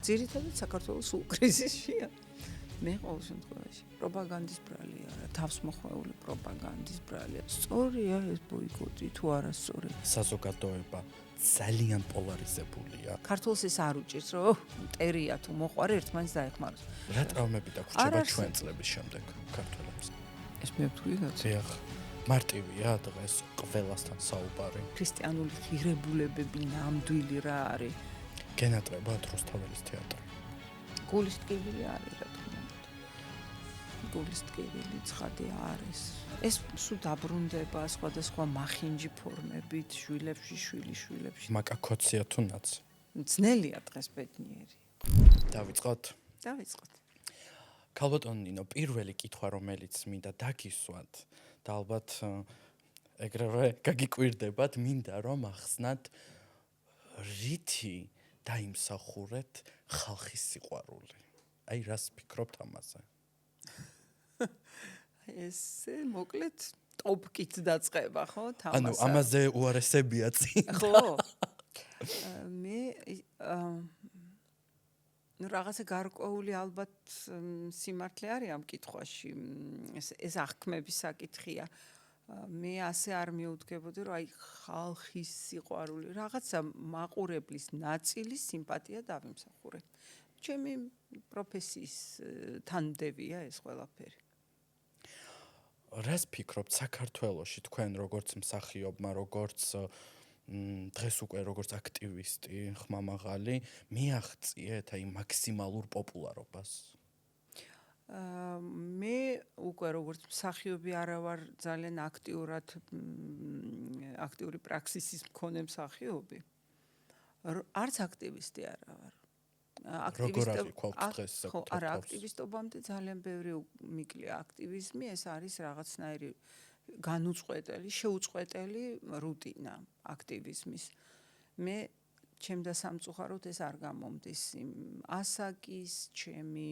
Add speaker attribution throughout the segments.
Speaker 1: ძირითადად საქართველოს სულ კრიზისშია. მე ყოველ შემთხვევაში პროპაგანდის ბრალი არა, თავს მოხვეული პროპაგანდის ბრალი. სწორია ეს ბოიკოტი თუ არასწორი?
Speaker 2: საზოგადოება ძალიან პოლარიზებულია.
Speaker 1: ქართულს ეს არ უჭირს, რომ მტერია თუ მოყვარე ერთმანეთს დაეხმაროს.
Speaker 2: რა ტრავმები დაგვრჩება ჩვენ წლების შემდეგ ქართველებს?
Speaker 1: ეს მე ვთქვი რაც.
Speaker 2: დიახ. მარტივია დღეს ყველასთან საუბარი.
Speaker 1: ქრისტიანული ღირებულებები ნამდვილი რა არის?
Speaker 2: გენატრება რუსთაველის თეატრი.
Speaker 1: გულის ტკივილი არის რა თქმა უნდა. გულის ტკივილი ცხადი არის. ეს სულ დაბრუნდება სხვადასხვა მახინჯი ფორმებით, შვილებში, შვილიშვილებში.
Speaker 2: მაკაქოცია თუ ნაც.
Speaker 1: ძნელია დღეს ბედნიერი.
Speaker 2: დავიწყოთ?
Speaker 1: დავიწყოთ.
Speaker 2: ქალბატონ ნინო, პირველი კითხვა რომელიც მინდა დაგისვათ და ალბათ ეგრევე გაგიკვირდებათ, მინდა რომ ახსნათ რითი დაიმსახურეთ ხალხის სიყვარული. აი რას ფიქრობთ ამაზე?
Speaker 1: ესე მოკლედ ტოპკით დაწყება, ხო?
Speaker 2: ანუ ამაზე უარესებია წინ.
Speaker 1: ხო. მე რაღაცა გარკვეული ალბათ სიმართლე არის ამ კითხვაში. ეს აღქმების საკითხია. მე ასე არ მიუდგებოდი, რომ აი ხალხის სიყვარული, რაღაცა მაყურებლის ნაწილის სიმპათია დავიმსახურე. ჩემი პროფესიის თანმდებია ეს ყველაფერი.
Speaker 2: რას ფიქრობთ საქართველოში თქვენ როგორც მსახიობმა, როგორც დღეს უკვე როგორც აქტივისტი, ხმამაღალი, მიაღწიეთ აი მაქსიმალურ პოპულარობას?
Speaker 1: მე უკვე როგორც მსახიობი არა ვარ ძალიან აქტიური პრაქსისის მქონე მსახიობი. არც აქტივისტი არა ვარ. აქტივისტობამდე ძალიან ბევრი მიკლია აქტივიზმი, ეს არის რაღაცნაირი განუწყვეტელი, შეუწყვეტელი რუტინა აქტივიზმის. მე ჩემდა სამწუხაროდ ეს არ გამომდის ასაკის, ჩემი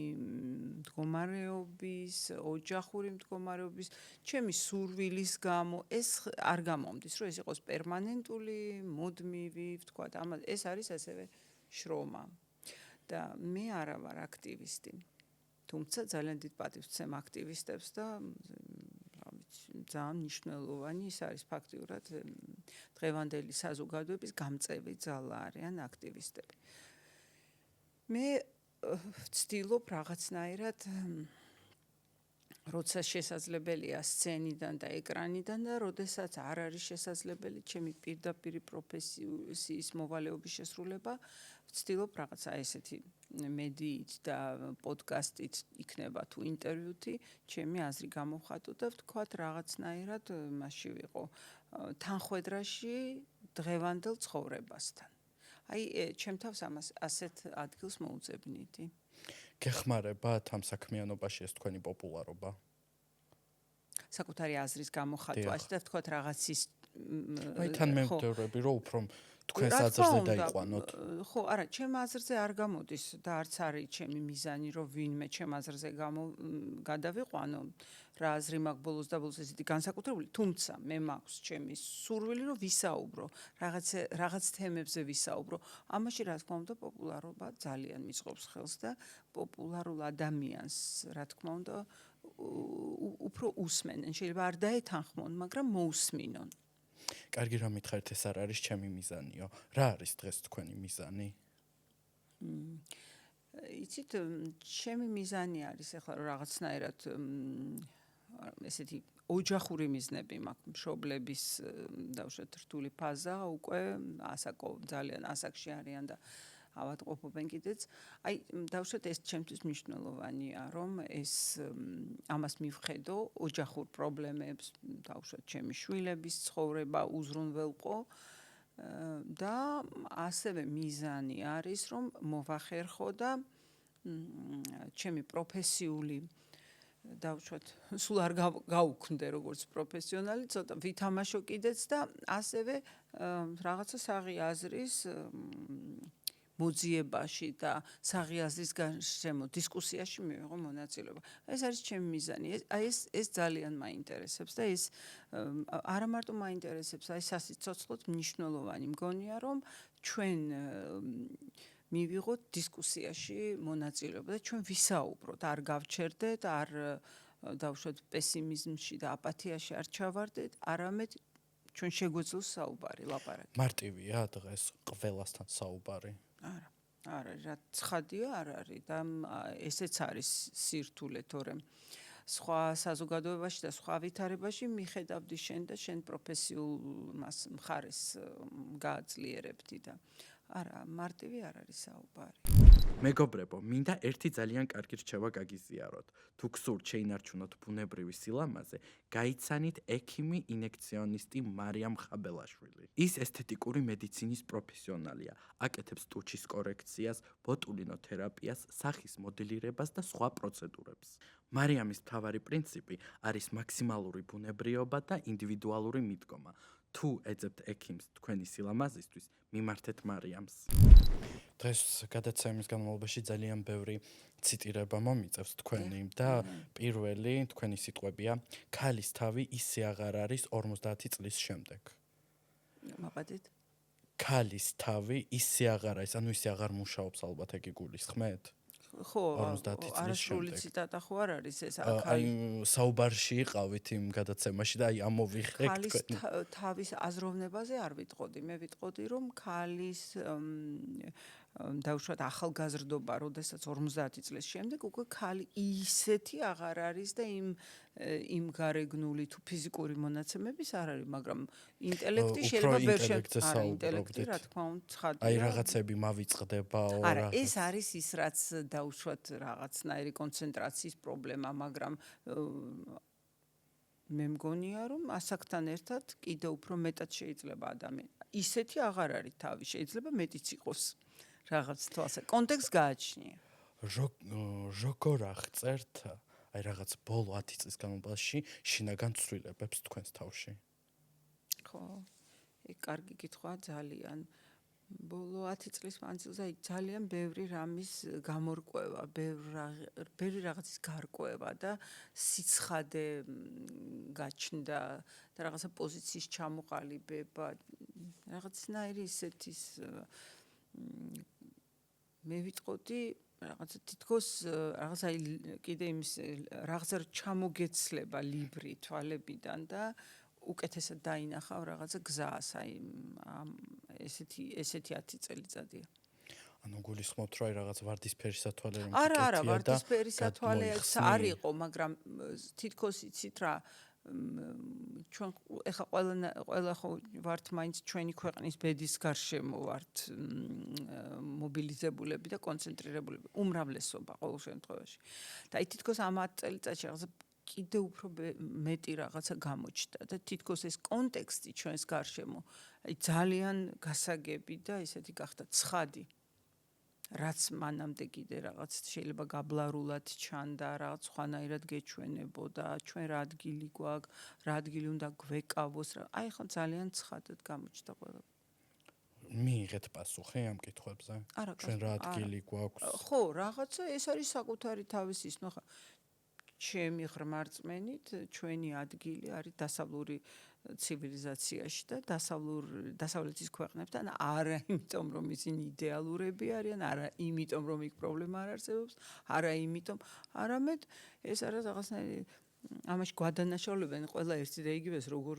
Speaker 1: მდგომარეობის, ოჯახური მდგომარეობის, ჩემი სურვილის გამო ეს არ გამომდის, რომ ეს იყოს პერმანენტული, მუდმივი, ვთქვათ, ეს არის ასევე შრომა. და მე არა ვარ აქტივისტი. თუმცა ძალიან დიდ პატივს ვცემ აქტივისტებს და ძალიან მნიშვნელოვანი ის არის ფაქტიურად დღევანდელი საზოგადოების გამწევი ძალა არიან აქტივისტები. მე ვცდილობ რაღაცნაირად როცა შესაძლებელია სცენიდან და ეკრანიდან და როდესაც არ არის შესაძლებელი ჩემი პირდაპირი პროფესიის მოვალეობის შესრულება, ვცდილობ რაღაცა ესეთი მედიით და პოდკასტით იქნება თუ ინტერვიუთი, ჩემი აზრი გამოვხატო და ვთქვათ რაღაცნაირად მასში ვიყო თანხვედრაში დღევანდელ ცხოვრებასთან. აი ჩემ თავს ამას ასეთ ადგილს მოუძებნიდი.
Speaker 2: გეხმარებათ ამ საქმიანობაში ეს თქვენი პოპულარობა?
Speaker 1: საკუთარი აზრის გამოხატვაში და ვთქვათ რაღაცის
Speaker 2: აი თან მემდევრები რომ უფრო თქვენს აზრზე დაიყვანოთ.
Speaker 1: ხო, არა, ჩემ აზრზე არ გამოდის და არც არის ჩემი მიზანი, რომ ვინმე ჩემ აზრზე გადავიყვანო. რა აზრი მაქვს ბოლოს და ბოლოს ესეთი განსაკუთრებული, თუმცა მე მაქვს ჩემი სურვილი, რომ ვისაუბრო, რაღაც თემებზე ვისაუბრო. ამაში რა თქმა უნდა პოპულარობა ძალიან მიწყობს ხელს და პოპულარულ ადამიანს, რა თქმა უნდა, უფრო უსმენენ. შეიძლება არ დაეთანხმონ, მაგრამ მოусმინონ.
Speaker 2: კარგი რომ მითხარით, ეს არ არის ჩემი მიზანიო. რა არის დღეს თქვენი მიზანი?
Speaker 1: იცით, ჩემი მიზანი არის ახლა რაღაცნაირად ესეთი ოჯახური მიზნები მაქვს, მშობლების დავუშვათ რთული ფაზა უკვე ძალიან ასაკში არიან და ავადმყოფობენ კიდეც. აი, დავუშვათ ეს ჩემთვის მნიშვნელოვანია, რომ ეს ამას მივხედო ოჯახურ პრობლემებს, დავუშვათ ჩემი შვილების ცხოვრება უზრუნველყო და ასევე მიზანი არის, რომ მოვახერხო და ჩემი პროფესიული დავუშვათ სულ არ გავუქმდე როგორც პროფესიონალი, ცოტა ვითამაშო კიდეც და ასევე რაღაცა საღი აზრის მოძიებაში და საღი აზრის გარშემო დისკუსიაში მივიღო მონაწილეობა. ეს არის ჩემი მიზანი. ეს ძალიან მაინტერესებს და ეს არა მარტო მაინტერესებს, აი სასიცოცხლოდ მნიშვნელოვანი მგონია, რომ ჩვენ მივიღოთ დისკუსიაში მონაწილეობა და ჩვენ ვისაუბროთ, არ გავჩერდეთ, არ დავუშვათ პესიმიზმში და აპათიაში არ ჩავარდეთ, არამედ ჩვენ შეგვეძლოს საუბარი, ლაპარაკი.
Speaker 2: მარტივია დღეს ყველასთან საუბარი.
Speaker 1: არა, არა, რა ცხადია არ არის და ესეც არის სირთულე, თორემ სხვა საზოგადოებაში და სხვა ვითარებაში მიხედავდი შენ და შენ პროფესიულ მხარეს გააძლიერებდი და არა, მარტივი არ არის საუბარი.
Speaker 2: მეგობრებო, მინდა ერთი ძალიან კარგი რჩევა გაგიზიაროთ. თუ გსურთ შეინარჩუნოთ ბუნებრივი სილამაზე, გაიცანით ექიმი ინექციონისტი მარიამ ხაბელაშვილი. ის ესთეტიკური მედიცინის პროფესიონალია, აკეთებს ტუჩის კორექციას, ბოტულინოთერაპიას, სახის მოდელირებას და სხვა პროცედურებს. მარიამის მთავარი პრინციპი არის მაქსიმალური ბუნებრიობა და ინდივიდუალური მიდგომა. თუ ეძებთ ექიმს თქვენი სილამაზისთვის, მიმართეთ მარიამს. დღეს გადაცემის განმავლობაში ძალიან ბევრი ციტირება მომიწევს თქვენი და პირველი თქვენი სიტყვებია ქალის თავი ისე აღარ არის 50 წლის შემდეგ.
Speaker 1: მოგადეთ?
Speaker 2: ქალის თავი ისე აღარ არის, ანუ ისე აღარ მუშაობს ალბათ ეგ გულისხმეთ?
Speaker 1: ხო, არასრული ციტატა ხო არ არის ეს
Speaker 2: აი საუბარში იყავით იმ გადაცემაში და აი ამოვიხე
Speaker 1: ქალის თავის აზროვნებაზე არ ვიტყოდი, მე ვიტყოდი რომ ქალის დავუშვათ ახალგაზრდობა, როდესაც 50 წლის შემდეგ უკვე ქალი ისეთი აღარ არის და იმ გარეგნული თუ ფიზიკური მონაცემების არ არის, მაგრამ ინტელექტი შეიძლება ვერ არა ინტელექტი რა თქმა უნდა ცხადია.
Speaker 2: აი რაღაცები მავიწყდებაო
Speaker 1: არა, ეს არის ის რაც დავუშვათ რაღაცნაირი კონცენტრაციის პრობლემა, მაგრამ მე მგონია რომ ასაკთან ერთად კიდევ უფრო მეტად შეიძლება ადამიანი. ისეთი აღარ არის თავი, შეიძლება მეტიც იყოს. რაღაც თვალსა კონტექსტს გააჩნია.
Speaker 2: როგორ აღწერთ აი რაღაც ბოლო 10 წლის განმავლობაში შინაგან ცვლილებებს თქვენს თავში?
Speaker 1: ხო, ეგ კარგი კითხვაა ძალიან. ბოლო 10 წლის მანძილზე ძალიან ბევრი რამის გამორკვევა, ბევრი რაღაცის გარკვევა და სიცხადე გაჩნდა და რაღაცა პოზიციის ჩამოყალიბება, რაღაცნაირი ისეთის მე ვიტყოდი რაღაცა თითქოს რაღაცა კიდე იმის რაღაცა ჩამოგეცლება ლიბრი თვალებიდან და უკეთესად დაინახავ რაღაცა გზას, აი ესეთი 10 წელიწადია.
Speaker 2: ანუ გულისხმობთ რომ აი რაღაც ვარდისფერი სათვალე რომ
Speaker 1: არა, ვარდისფერი სათვალეც არ იყო, მაგრამ თითქოს იცით რა ჩვენ ეხა ყველა ხო ვართ მაინც ჩვენი ქვეყნის ბედის გარშემო ვართ მობილიზებულები და კონცენტრირებულები, უმრავლესობა ყოველ შემთხვევაში. და აი თითქოს ამ 10 წელიწადში რაღაცა კიდევ უფრო მეტი რაღაცა გამოჩნდა და თითქოს ეს კონტექსტი ჩვენს გარშემო აი ძალიან გასაგები და ესეთი გახდა ცხადი. რაც მანამდე კიდე რაღაც შეიძლება გაბლარულად ჩანდა, რაღაც სხვანაირად გეჩვენებოდა, ჩვენ რა ადგილი გვაქვს, რა ადგილი უნდა გვეკავოს, აი ხო ძალიან ცხადად გამოჩნდა ყველა.
Speaker 2: მიიღეთ პასუხი ამ კითხვებზე? ჩვენ რა ადგილი გვაქვს?
Speaker 1: ხო, რაღაცა ეს არის საკუთარი თავის ის, ნუ ხა ჩემი ღრმარწმენით, ჩვენი ადგილი არის დასავლური ცივილიზაციაში და დასავლეთის ქვეყნებთან არა იმიტომ რომ ისინი იდეალურები არიან, არა იმიტომ რომ იქ პრობლემა არ არსებობს, არა იმიტომ, არამედ ეს არის რაღაცნაირი ამაში გვადანაშაულებენ ყველა ერთი და იგივეს როგორ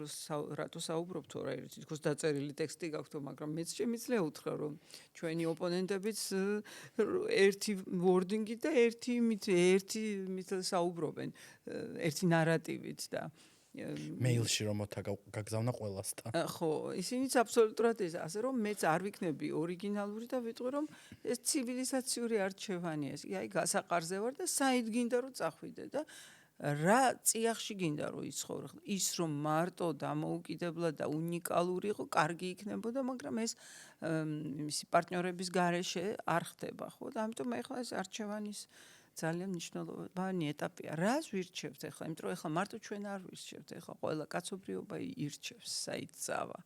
Speaker 1: რატო საუბრობ თუ რა ერთი თქოს დაწერილი ტექსტი გაქვთ, მაგრამ მეც შემიძლია უთხრა რომ ჩვენი ოპონენტებიც ერთი ვორდინგი და ერთი მით საუბრობენ, ერთი ნარატივით და
Speaker 2: მეილში რომ გაგზავნა ყველასთან.
Speaker 1: ხო, ისინიც აბსოლუტურად ეს, ასე რომ მეც არ ვიქნები ორიგინალური და ვიტყვი რომ ეს ცივილიზაციური არჩევანია, აი გასაყარზე ვარ და საით გინდა რომ წახვიდე და რა წიაღში გინდა რომ იცხოვრო, ის რომ მარტო დამოუკიდებლად და უნიკალური იყო, კარგი იქნებოდა, მაგრამ ეს იმისი პარტნიორების გარეშე არ ხდება, ხო? და ამიტომ ეხლა ეს არჩევანის ძალიან მნიშვნელოვანი ეტაპია. რას ვირჩევთ ახლა? იმიტომ რომ ახლა მარტო ჩვენ არ ვირჩევთ, ახლა ყველა კაცობრიობა ირჩევს, საით წავა.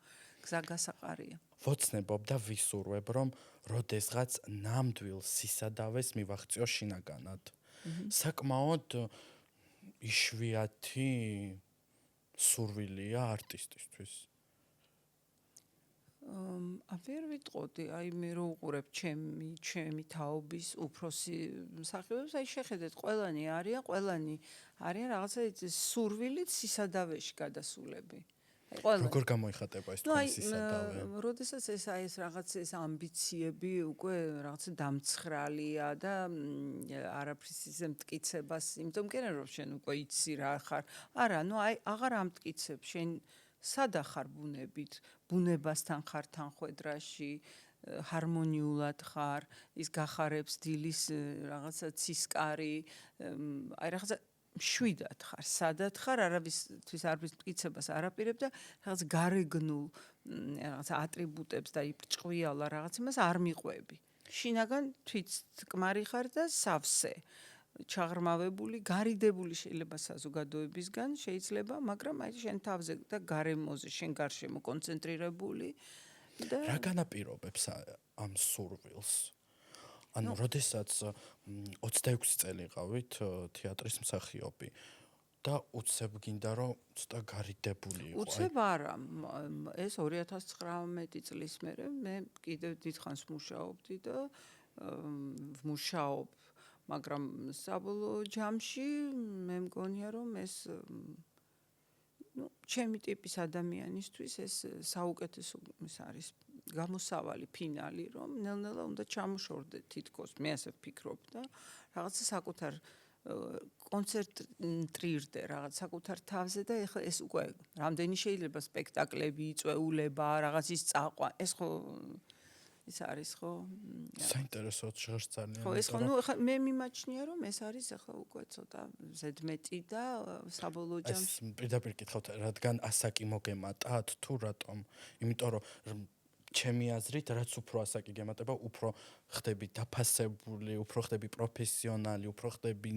Speaker 1: გზა გასაყარია.
Speaker 2: ვოცნებობ და ვისურვებ, რომ როდესღაც ნამდვილ სისადავეს მივაღწიო შინაგანად. საკმაოდ იშვიათი სურვილია არტისტისთვის.
Speaker 1: ვერ ვიტყოდი, აი მე რო უყურებ ჩემი თაობის უფროსი მსახიობებს, აი შეხედეთ, ყველანი არიან რაღაცა სურვილით სისადავეში გადასულები. აი ყველანი.
Speaker 2: როგორ გამოიხატება ეს
Speaker 1: ნუ აი,
Speaker 2: თქვენი სისადავე?
Speaker 1: როდესაც ეს რაღაც ეს ამბიციები უკვე რაღაცა დამცხრალია და არაფრის ისე მტკიცებას, იმიტომ კი არა რომ შენ უკვე იცი რა ხარ. არა, ნუ აი აღარ ამტკიცებ შენ სადა ხარ ბუნებით, ბუნებასთან ხარ თანხვედრაში, ჰარმონიულად ხარ, ის გახარებს დილის რაღაცა ცისკარი, აი რაღაცა შვიდად ხარ, სადად ხარ, არავისთვის არაფრის მტკიცებას არ აპირებ და რაღაც გარეგნულ რაღაცა ატრიბუტებს და იბჭყვიალა რაღაც იმას არ მიყვები. შინაგან თვითკმარი ხარ და სავსე. ჩაღრმავებული, გარიდებული შეიძლება საზოგადოებისგან შეიძლება, მაგრამ აი შენ თავზე და გარემოზე, შენ გარშემო კონცენტრირებული და
Speaker 2: რა განაპირობებს ამ სურვილს? ანუ როდესაც 26 წელი ყავით თეატრის მსახიობი და უცებ გინდა რომ ცოტა გარიდებული იყო.
Speaker 1: უცებ არა, ეს 2019 წლის მერე მე კიდევ დიდხანს მუშაობდი და ვმუშაობ, მაგრამ საბოლოო ჯამში მე მგონია რომ ეს ჩემი ტიპის ადამიანისთვის ეს საუკეთესო ის არის გამოსავალი ფინალი, რომ ნელ-ნელა უნდა ჩამოშორდე თითქოს, მე ასე ვფიქრობ და რაღაცა საკუთარ კონცენტრირდე რაღაც საკუთარ თავზე და ეხლა ეს უკვე რამდენი შეიძლება სპექტაკლები, წვეულება, რაღაც ის წაყვა, ეს ხო ის არის ხო?
Speaker 2: საინტერესოა ჟღერს ძალიან.
Speaker 1: ხო, ეს ხო, ნუ ეხლა მე მიმაჩნია რომ ეს არის ეხლა უკვე ცოტა ზედმეტი და საბოლოო ჯამში.
Speaker 2: ეს პირდაპირ კითხავთ, რადგან ასაკი მოგემატათ თუ რატომ? იმიტომ რომ ჩემი აზრით, რაც უფრო ასაკი გემატება, უფრო ხდები დაფასებული, უფრო ხდები პროფესიონალი, უფრო ხდები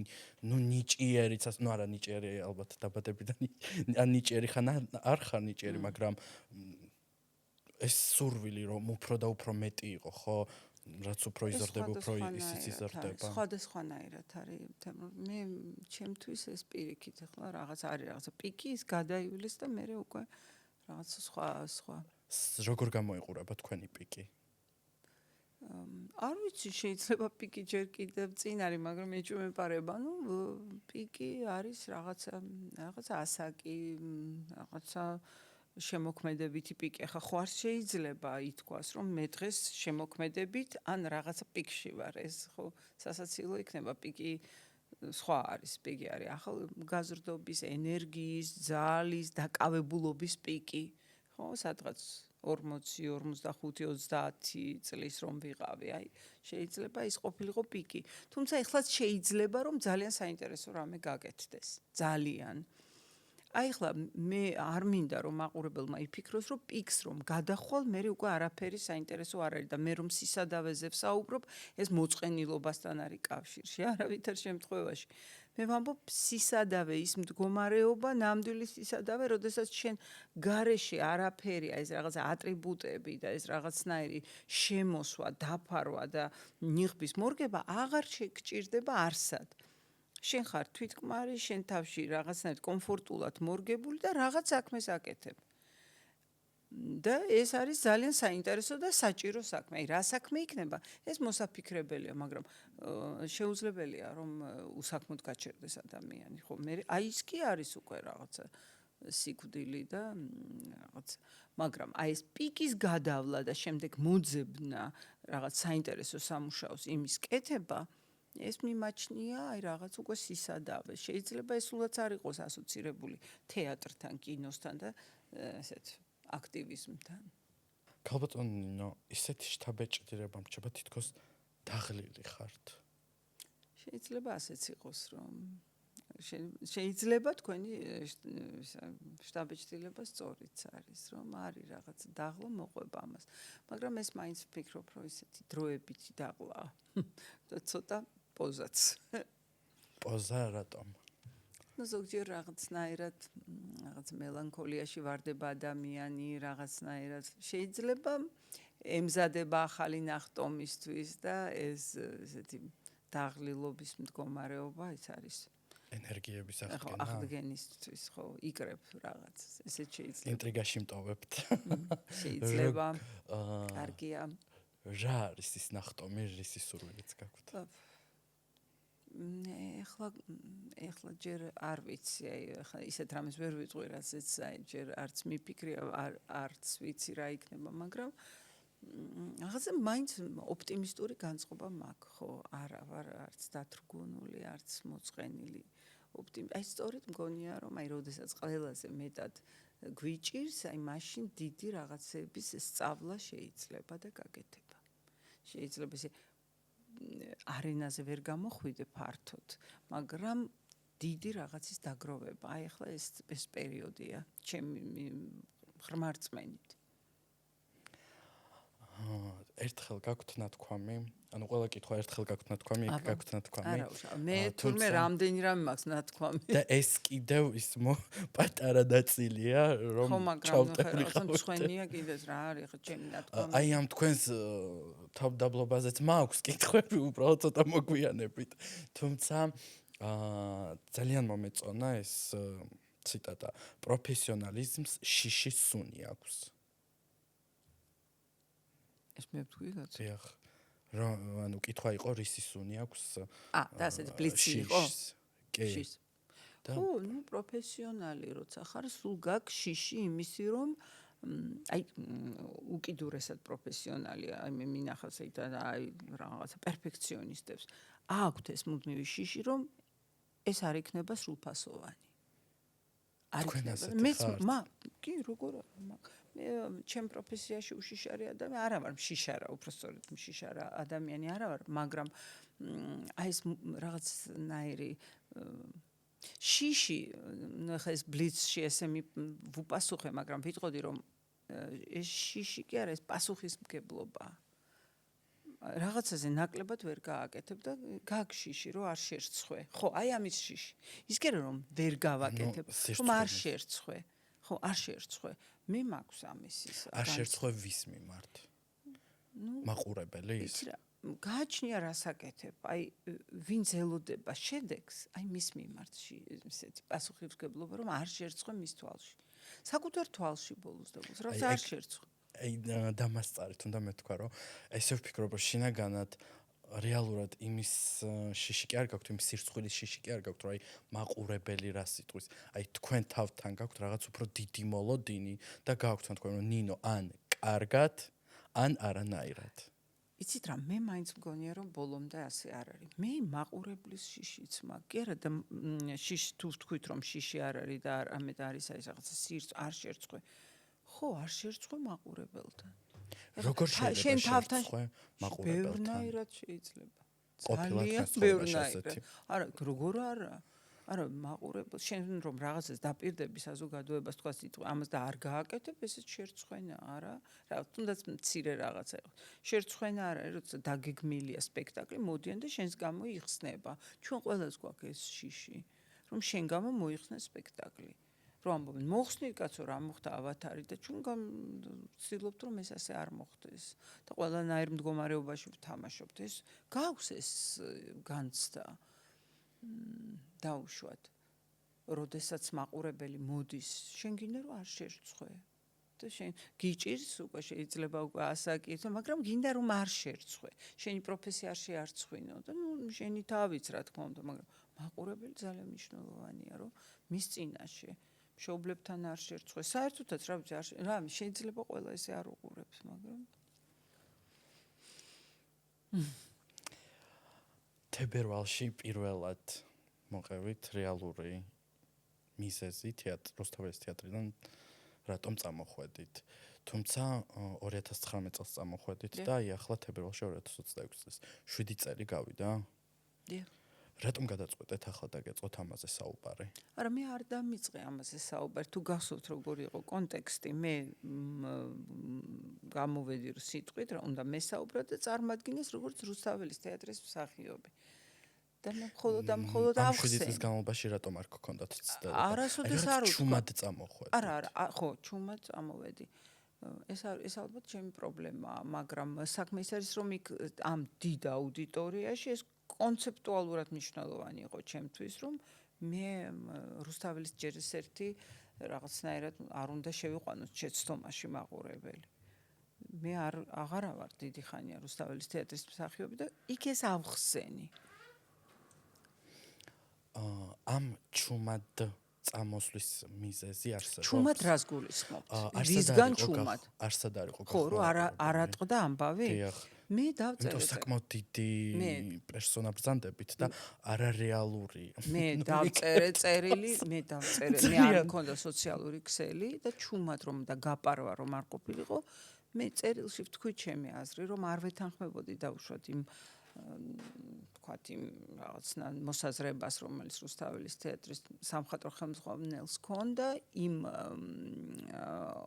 Speaker 2: ნიჭიერიც, ნუ არა ნიჭიერი ალბათ დაბადებიდან, ნიჭიერი ხან არ ხარ ნიჭიერი, მაგრამ ეს სურვილი რომ უფრო და უფრო მეტი იყო, ხო? რაც უფრო იზრდება, უფრო ისიც იზრდება.
Speaker 1: სხვადასხვანაირად არის. მე ჩემთვის ეს პირიქით ახლა რაღაც არის, რაღაცა პიკი ის გადაივლის და მე უკვე რაღაც სხვა
Speaker 2: როგორ გამოიყურება თქვენი პიკი?
Speaker 1: არ ვიცი, შეიძლება პიკი ჯერ კიდევ წინ არის, მაგრამ ეჭვმეპარება, ნუ პიკი არის რაღაცა ასაკი, რაღაცა შემოქმედებითი პიკი. ახლა ხო არ შეიძლება ითქვას, რომ მე დღეს შემოქმედებით ან რაღაცა პიკში ვარ, ეს ხო სასაცილო იქნება, პიკი სხვა არის, პიკი არის ახალგაზრდობის, ენერგიის, ძალის, დაკავებულობის პიკი. ხო, სადღაც 40, 45, 30 წლის რომ ვიყავი, აი, შეიძლება ის ყოფილიყო პიკი. თუმცა ეხლაც შეიძლება რომ ძალიან საინტერესო რამე გაკეთდეს. ძალიან. აი ახლა მე არ მინდა რომ მაყურებელმა იფიქროს რომ პიკს რომ გადახვალ, მე უკვე არაფერი საინტერესო არ არის და მე რომ სისადავეზე ვსაუბრობ, ეს მოწყენილობასთან არის კავშირში, არავითარ შემთხვევაში. მე ვამბობ სისადავე, ის მდგომარეობა, ნამდვილი სისადავე, როდესაც შენ გარეშე არაფერია, ეს რაღაც ატრიბუტები და ეს რაღაცნაირი შემოსვა, დაფარვა და ნიღბის მორგება აღარ შეგჭირდება არსად. შენ ხარ თვითკმარი, შენ თავში რაღაცნაირად კომფორტულად მორგებული და რაღაც საქმეს აკეთებ. და ეს არის ძალიან საინტერესო და საჭირო საქმე. აი რა საქმე იქნება? ეს მოსაფიქრებელია, მაგრამ შეუძლებელია რომ უსაქმოდ გაჩერდეს ადამიანი, ხო? მე აი ის კი არის უკვე რაღაცა სიკვდილი და რაღაც, მაგრამ აი ეს პიკის გადავლა და შემდეგ მოძებნა რაღაც საინტერესო სამუშაოს იმის კეთება, ეს მიმაჩნია აი რაღაც უკვე სისადავე. შეიძლება ეს სულაც არ იყოს ასოცირებული თეატრთან, კინოსთან და ესეთ აქტივიზმთან.
Speaker 2: ქალბატონო ნინო, ისეთი შთაბეჭდილება მრჩება თითქოს დაღლილი ხართ.
Speaker 1: შეიძლება ასეც იყოს, რომ შეიძლება თქვენი შთაბეჭდილება სწორიც არის, რომ არის რაღაც დაღლა მოყვება ამას. მაგრამ ეს მაინც ვფიქრობ, რომ ისეთი დროებითი დაღლაა. და ცოტა პოზაც.
Speaker 2: პოზა რატომ?
Speaker 1: ну ზოგჯერ რაღაცნაირად რაღაც მელანქოლიაში ვარდება ადამიანი, რაღაცნაირად შეიძლება ემზადება ახალი ნახტომისთვის და ეს ესეთი დაღლილობის მდგომარეობა ის არის
Speaker 2: ენერგიების
Speaker 1: ხო,
Speaker 2: აღდგენა.
Speaker 1: აღდგენისთვის ხო, იკრებ რაღაც, ესეც შეიძლება.
Speaker 2: ინტრიგაში მტოვებთ.
Speaker 1: შეიძლება. კარგია.
Speaker 2: რა არის ის ნახტომი, რისი სურვილიც გაქვთ?
Speaker 1: ეხლა ჯერ არ ვიცი, ეხლა ისეთ რამეს ვერ ვიტყვი, რასაც ჯერ არც მიფიქრია, არც ვიცი რა იქნება, მაგრამ რაღაცა მაინც ოპტიმისტური განწყობა მაქვს, ხო, არა ვარ არც დათრგუნული, არც მოწყენილი. აი სწორედ მგონია, რომ აი როდესაც ყველაზე მეტად გვიჭირს, აი მაშინ დიდი რაღაცების სწავლა შეიძლება და გაკეთება. შეიძლება ესე არენაზე ვერ გამოხვიდე ფართოდ, მაგრამ დიდი რაღაცის დაგროვება. აი ახლა ეს პერიოდია ჩემი ღრმარწმენით.
Speaker 2: ერთხელ გაქვთ ნათქვამი, ანუ ყველა კითხვა ერთხელ გაქვთ ნათქვამი, იქ გაქვთ ნათქვამი.
Speaker 1: არა, მე თურმე რამდენი რამე მაქვს ნათქვამი.
Speaker 2: და ეს კიდევ ის პატარა ნაწილია, რომ
Speaker 1: ჩავტეხილიყავთ. მწვენია კიდეც რა არის ხა ჩემი ნათქვამი.
Speaker 2: აი ამ თქვენს თავდაბლობაზეც მაქვს კითხვები, უბრალოდ ცოტა მოგვიანებით. თუმცა ძალიან მომეწონა ეს ციტატა. პროფესიონალიზმს შიში სუნი აქვს.
Speaker 1: ეს მე ვთქვი კაცო.
Speaker 2: დიახ. ანუ კითხვა იყო რისი სუნი აქვს?
Speaker 1: და ასეთ ბლიცი იყო?
Speaker 2: კი.
Speaker 1: ხო, ნუ პროფესიონალი როცა ხარ, სულ გაქვს შიში იმისი, რომ აი უკიდურესად პროფესიონალია, აი მე მინახავს აი რაღაცა პერფექციონისტებს. აქვთ ეს მუდმივი შიში, რომ ეს არ იქნება სრულფასოვანი. არ იქნება. კი, როგორ არა, მე ჩემ პროფესიაში უშიშარი ადამიანი არა ვარ, მშიშარა, უბრალოდ მშიშარა ადამიანი არა ვარ, მაგრამ აი ეს რაღაცნაირი შიში, ხა ეს ბლიცში ესე ვუპასუხე, მაგრამ ვიტყოდი რომ ეს შიში კი არა, ეს პასუხისმგებლობა. რაღაცაზე ნაკლებად ვერ გააკეთებ და გაქვს შიში, რომ არ შერცხვე. ხო, აი ამის შიში. ის კი არა რომ ვერ გავაკეთებ, რომ არ შერცხვე. ხო, არ შერცხვე. მე მაქვს ამის ის.
Speaker 2: არ შერცხვე ვის მიმართ? მაყურებელი ის.
Speaker 1: გააჩნია რას აკეთებ. აი ვინც ელოდება შედეგს, აი მის მიმართში ესეთი პასუხისმგებლობა, რომ არ შერცხვე მის თვალში. საკუთარ თვალში ბოლოს და ბოლოს, რა არ შერცხვე.
Speaker 2: აი დამასწარეთ, უნდა მეთქვა, რომ ესე ვფიქრობ, რომ შინაგანად რეალურად იმის შიში კი არ გაქვთ, იმის სირცხვილის შიში კი არ გაქვთ, რომ აი მაყურებელი რა სიტყვის. აი თქვენ თავთან გაქვთ რაღაც უფრო დიდი მოლოდინი და გაქვთ თქვენ რომ ნინო ან კარგად, ან არანაირად.
Speaker 1: იცით რა, მე მაინც მგონია რომ ბოლომდე ასე არ არის. მე მაყურებლის შიშიც მაქვს. კი არა და შიში თუ ვთქვით რომ შიში არ არის და ამეთ არის აი რაღაცა სირცხვა არ შერცხვე. ხო, არ შერცხვე მაყურებელთან.
Speaker 2: როგორ შეიძლება შერცხვე მაყურებელთან?
Speaker 1: ბევრნაირად შეიძლება. ძალიან ბევრნაირად. არა, როგორ არა? არა, მაყურებელ შენ რომ რაღაცას დაპირდები საზოგადოებას თქვა სიტყვა, ამას და არ გააკეთებ, ესეც შერცხვენა, არა? რა, თუნდაც მცირე რაღაცა იყო. შერცხვენა არა, როცა დაგეგმილია სპექტაკლი, მოდიან და შენს გამო იხსნება. ჩვენ ყველას გვაქვს ეს შიში, რომ შენ გამო მოიხსნეს სპექტაკლი. რომ ამბობენ, მოხსნით კაცო, რა მოხდა ავათარი და ჩვენ ვცდილობთ რომ ეს ასე არ მოხდეს. და ყველანაირ მდგომარეობაში ვთამაშობთ. ეს გაქვს ეს განცდა. დაუშვათ. როდესაც მაყურებელი მოდის, შენ გინდა რომ არ შერცხვე. და შენ გიჭირს უკვე შეიძლება უკვე ასაკეთო, მაგრამ გინდა რომ არ შერცხვე. შენი პროფესია არ შეარცხვინო და ნუ შენი თავიც რა თქმა უნდა, მაგრამ მაყურებელი ძალიან მნიშვნელოვანია, რომ მის წინაშე მშობლებთან არ შერცხვე. საერთოდაც რა ვიცი, რა შეიძლება ყველა ესე არ უყურებს, მაგრამ
Speaker 2: თებერვალში პირველად მოყევით რეალური მიზეზი როსტოვის თეატრიდან რატომ წამოხვედით. თუმცა 2019 წელს წამოხვედით და აი ახლა თებერვალში 2026 წელს 7 წელი გავიდა.
Speaker 1: დიახ.
Speaker 2: რატომ გადაწყვეტეთ ახლა დაგეწყოთ ამაზე საუბარი?
Speaker 1: არა, მე არ დამიწყე ამაზე საუბარი. თუ გახსოვთ როგორი იყო კონტექსტი, მე გამოვედი სიტყვით, რა უნდა მესაუბრა და წარმადგინეს როგორც რუსთაველის თეატრის მსახიობი. და მე მხოლოდ
Speaker 2: ავხსენე. 7 წლის განმავლობაში რატომ არ გქონდათ ცდა?
Speaker 1: არასოდეს არ ვთქვა.
Speaker 2: ჩუმად წამოხვედით.
Speaker 1: არა, ხო, ჩუმად წამოვედი. ეს ალბათ ჩემი პრობლემაა, მაგრამ საქმე ის არის, რომ იქ ამ დიდ აუდიტორიაში ეს კონცეპტუალურად მნიშვნელოვანი იყო ჩემთვის, რომ მე რუსთაველის ჯერ ერთი რაღაცნაირად არ უნდა შევიყვანოთ შეცდომაში მაყურებელი. მე აღარა ვარ დიდი ხანია რუსთაველის თეატრის მსახიობი და იქ ეს ავხსენი.
Speaker 2: ამ ჩუმად წამოსვლის მიზეზი არსებობს.
Speaker 1: ჩუმად რას გულისხმობთ?
Speaker 2: არსად
Speaker 1: ვისგან
Speaker 2: არ იყო
Speaker 1: ჩუმად?
Speaker 2: არსად არ იყო
Speaker 1: ხო, რომ არ ატყდა ამბავი?
Speaker 2: დიახ.
Speaker 1: მე დავწერე.
Speaker 2: საკმაოდ დიდი პერსონა ბრძანდებით და არარეალური.
Speaker 1: მე დავწერე წერილი, მე არ მქონდა სოციალური ქსელი და ჩუმად რომ და გაპარვა რომ არ ყოფილიყო, მე წერილში ვთქვი ჩემი აზრი, რომ არ ვეთანხმებოდი დაუშვათ იმ თქვათ იმ რაღაცნა მოსაზრებას, რომელიც რუსთაველის თეატრის სამხატვრო ხელმძღვანელს ჰქონდა იმ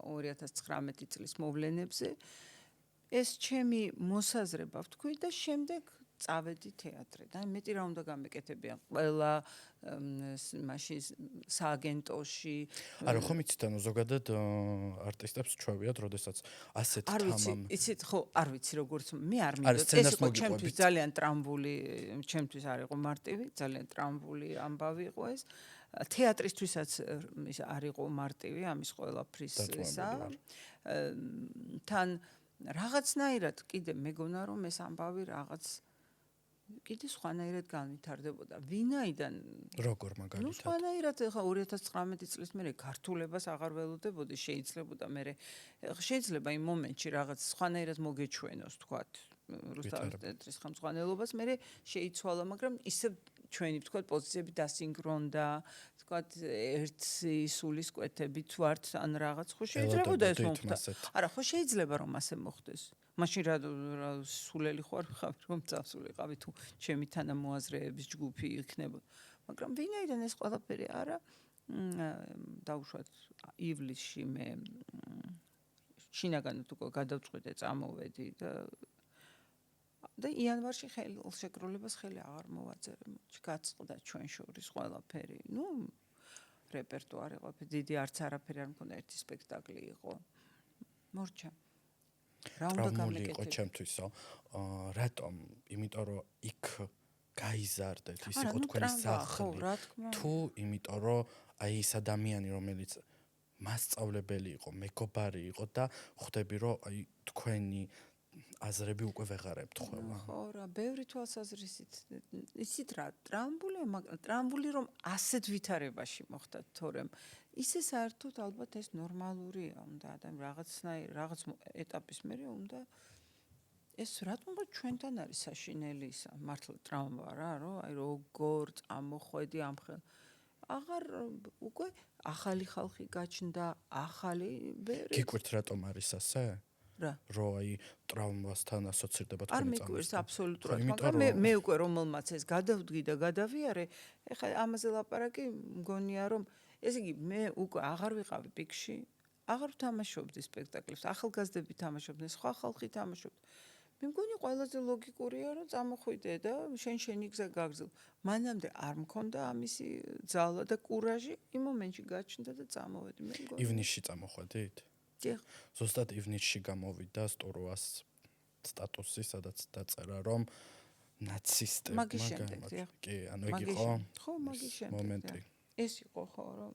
Speaker 1: 2019 წლის მოვლენებზე. ეს ჩემი მოსაზრება ვთქვი და შემდეგ წავედი თეატრიდან. მეტი რა უნდა გამეკეთებიან ყველა მაშინ სააგენტოში.
Speaker 2: არა, ხომ იცით, ანუ ზოგადად არტისტებს ჩვევიათ, როდესაც ასეთ თამამ.
Speaker 1: იცით, ხო, არ ვიცი როგორც მე არ მინდოდა. ეს იყო ჩემთვის ძალიან ტრამბული, ჩემთვის არ იყო მარტივი, ძალიან ტრამბული ამბავი იყო ეს. თეატრისთვისაც არ იყო მარტივი ამის ყველაფრის ისა. თან რაღაცნაირად კიდე მეგონა რომ ეს ამბავი რაღაც კიდე სხვანაირად განვითარდებოდა. ვინაიდან
Speaker 2: როგორ მაგალითად?
Speaker 1: სხვანაირად ხა 2019 წლის მერე ქართულებას აღარ ველოდებოდი, შეიძლება იმ მომენტში რაღაც სხვანაირად მოგეჩვენოს, თქვათ, რუსთაველის თეატრის ხელმძღვანელობას, მერე შეიცვალა, მაგრამ ისევ ჩვენი თქვათ პოზიციები დასინქრონდა, თქვათ ერთი სულის კვეთებით ვართ ან რაღაც ხო შეიძლებოდა ეს მოხდა. არა, ხო შეიძლება რომ ასე მოხდეს. მაშინ რა სულელი ხარ ხავი რომ წასულიყავი თუ ჩემი თანამოაზრეების ჯგუფი იქნებოდა. მაგრამ ვინაიდან ეს ყველაფერი არა დაუშვათ ივლისში მე შინაგანად უკვე გადავწყვიტე წამოვედი და იანვარში ხელშეკრულებას ხელი აღარ მოვაწერე. გაწყდა ჩვენ შორის ყველაფერი. რეპერტუარი ყოფილი დიდი არც არაფერი არ მქონდა, ერთი სპექტაკლი იყო. მორჩა. რა უნდა გამეკეთებინა?
Speaker 2: ჩემთვისო, რატომ? იმიტომ რომ იქ გაიზარდეთ, ის იყო თქვენი სახლი. თუ იმიტომ რომ აი ეს ადამიანი, რომელიც მასწავლებელი იყო, მეგობარი იყო და ხვდები რომ აი თქვენი აზრები უკვე ვეღარებთ ხოლმე.
Speaker 1: ხო რა, ბევრი თვალსაზრისით. ისიც რა, ტრამბული რომ ასეთ ვითარებაში მოხდა, თორემ ისე საერთოდ ალბათ ეს ნორმალურია, უნდა რაღაც ეტაპის მერე უნდა ეს რატომ ჩვენთან არის საშინელი ისა, მართლა ტრამვა რა, რომ აი როგორ წამოხვედი ამ ხელ. აღარ უკვე ახალი ხალხი გაჩნდა, ახალი ბევრი.
Speaker 2: გიკვირთ რატომ არის ასე?
Speaker 1: რა?
Speaker 2: რომ აი ტრამვასთან ასოცირდება თქვენი
Speaker 1: არ მიკვირს აბსოლუტურად, მაგრამ მე უკვე რომელმაც ეს გადავდგი და გადავიარე, ეხლა ამაზე ლაპარაკი მგონია რომ ესე იგი მე უკვე აღარ ვიყავი პიკში, აღარ ვთამაშობდი სპექტაკლებს, ახალგაზრდები თამაშობდნენ, სხვა ხალხი თამაშობდა. მე მგონი ყველაზე ლოგიკურია რომ წამოხვიდე და შენი გზა გაგრძელ. მანამდე არ მქონდა ამისი ძალა და კურაჟი, იმ მომენტში გაჩნდა და წამოვედი. მე მგონი
Speaker 2: ივნისში წამოხვედით?
Speaker 1: დიახ.
Speaker 2: ზუსტად ივნისში გამოვიდა სტურვას სტატუსი, სადაც დაწერა რომ ნაცისტებმა კი, ანუ ეგ იყო.
Speaker 1: ხო, მაგის შემდეგ.
Speaker 2: მომენტი.
Speaker 1: ეს იყო ხო, რომ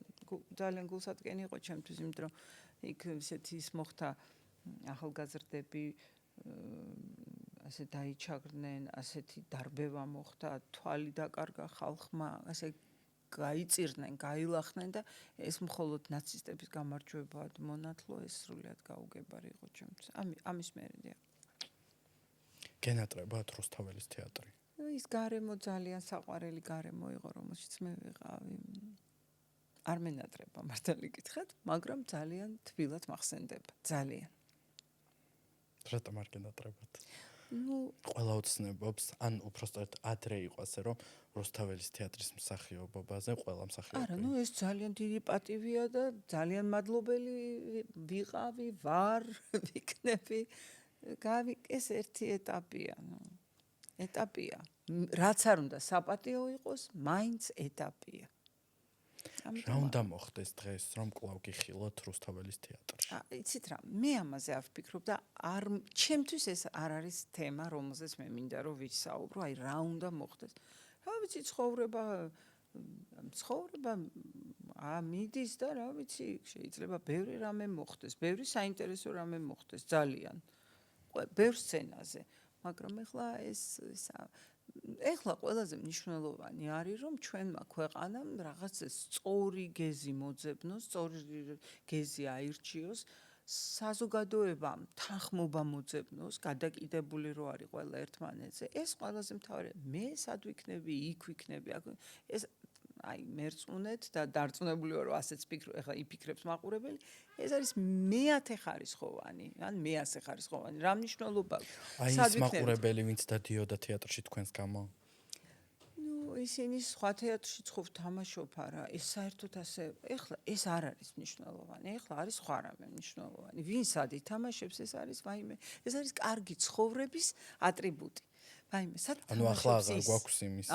Speaker 1: ძალიან გულსატკენი იყო ჩემთვის, იმიტომ რომ იქ ისეთი ის მოხდა ახალგაზრდები ასე დაიჩაგრნენ, ასეთი დარბევა მოხდა, თვალი დაკარგა ხალხმა, ასე გაიწირდნენ, გაილახნენ და ეს მხოლოდ ნაცისტების გამარჯვებად მონათლო, ეს სრულიად გაუგებარი იყო ჩემთვის. ამის მერე.
Speaker 2: გენატრებათ რუსთაველის თეატრი.
Speaker 1: ის გარემო ძალიან საყვარელი გარემო იყო, რომელშიც მე ვიყავი. არ მენატრება მართალი გითხრათ, მაგრამ ძალიან თბილად მახსენდება, ძალიან.
Speaker 2: რატომ არ გენატრებათ? ყველა უცნებობს, ან უბრალოდ ადრე იყო ასე, რომ რუსთაველის თეატრის მსახიობობაზე ყველა მსახიობი.
Speaker 1: არა, ეს ძალიან დიდი პატივია და ძალიან მადლობელი ვიყავი, ვარ, ვიქნები. ეს ერთი ეტაპია, ეტაპია. რაც არ უნდა საპატიო იყოს, მაინც ეტაპია.
Speaker 2: რა უნდა მოხდეს დღეს, რომ კვლავ გიხილოთ რუსთაველის თეატრში?
Speaker 1: იცით რა, მე ამაზე არ ვფიქრობ და ჩემთვის ეს არ არის თემა, რომელზეც მე მინდა რომ ვისაუბრო, აი რა უნდა მოხდეს. რა ვიცი, ცხოვრება ცხოვრება მიდის და რა ვიცი, შეიძლება ბევრი რამე მოხდეს, ბევრი საინტერესო რამე მოხდეს ძალიან. ბევრ სცენაზე, მაგრამ ეხლა ყველაზე მნიშვნელოვანი არის, რომ ჩვენმა ქვეყანამ რაღაც სწორი გეზი მოძებნოს, სწორი გეზი აირჩიოს, საზოგადოებამ თანხმობა მოძებნოს, გადაკიდებული რო არის ყველა ერთმანეთზე. ეს ყველაზე მთავარია. მე სად ვიქნები, იქ ვიქნები, ეს მერწმუნეთ და დარწმუნებული ვარ, რომ ასეც ეხლა იფიქრებს მაყურებელი. ეს არის მეათე ხარისხოვანი, ან მეასე ხარისხოვანი. რა მნიშვნელობა აქვს?
Speaker 2: ეს მაყურებელი, ვინც დადიოდა თეატრში თქვენს გამო?
Speaker 1: ისინი სხვა თეატრში ცხობ თამაშობ არა, ეს საერთოდ ასე, ეხლა ეს არ არის მნიშვნელოვანი, ეხლა არის სხვა რამე მნიშვნელოვანი. ვინ სად ითამაშებს, ეს არის ვაიმე, ეს არის კარგი ცხოვრების ატრიბუტი. ვაიმე, სად თამაშობს?
Speaker 2: ანუ ახლა აღარ გვაქვს იმის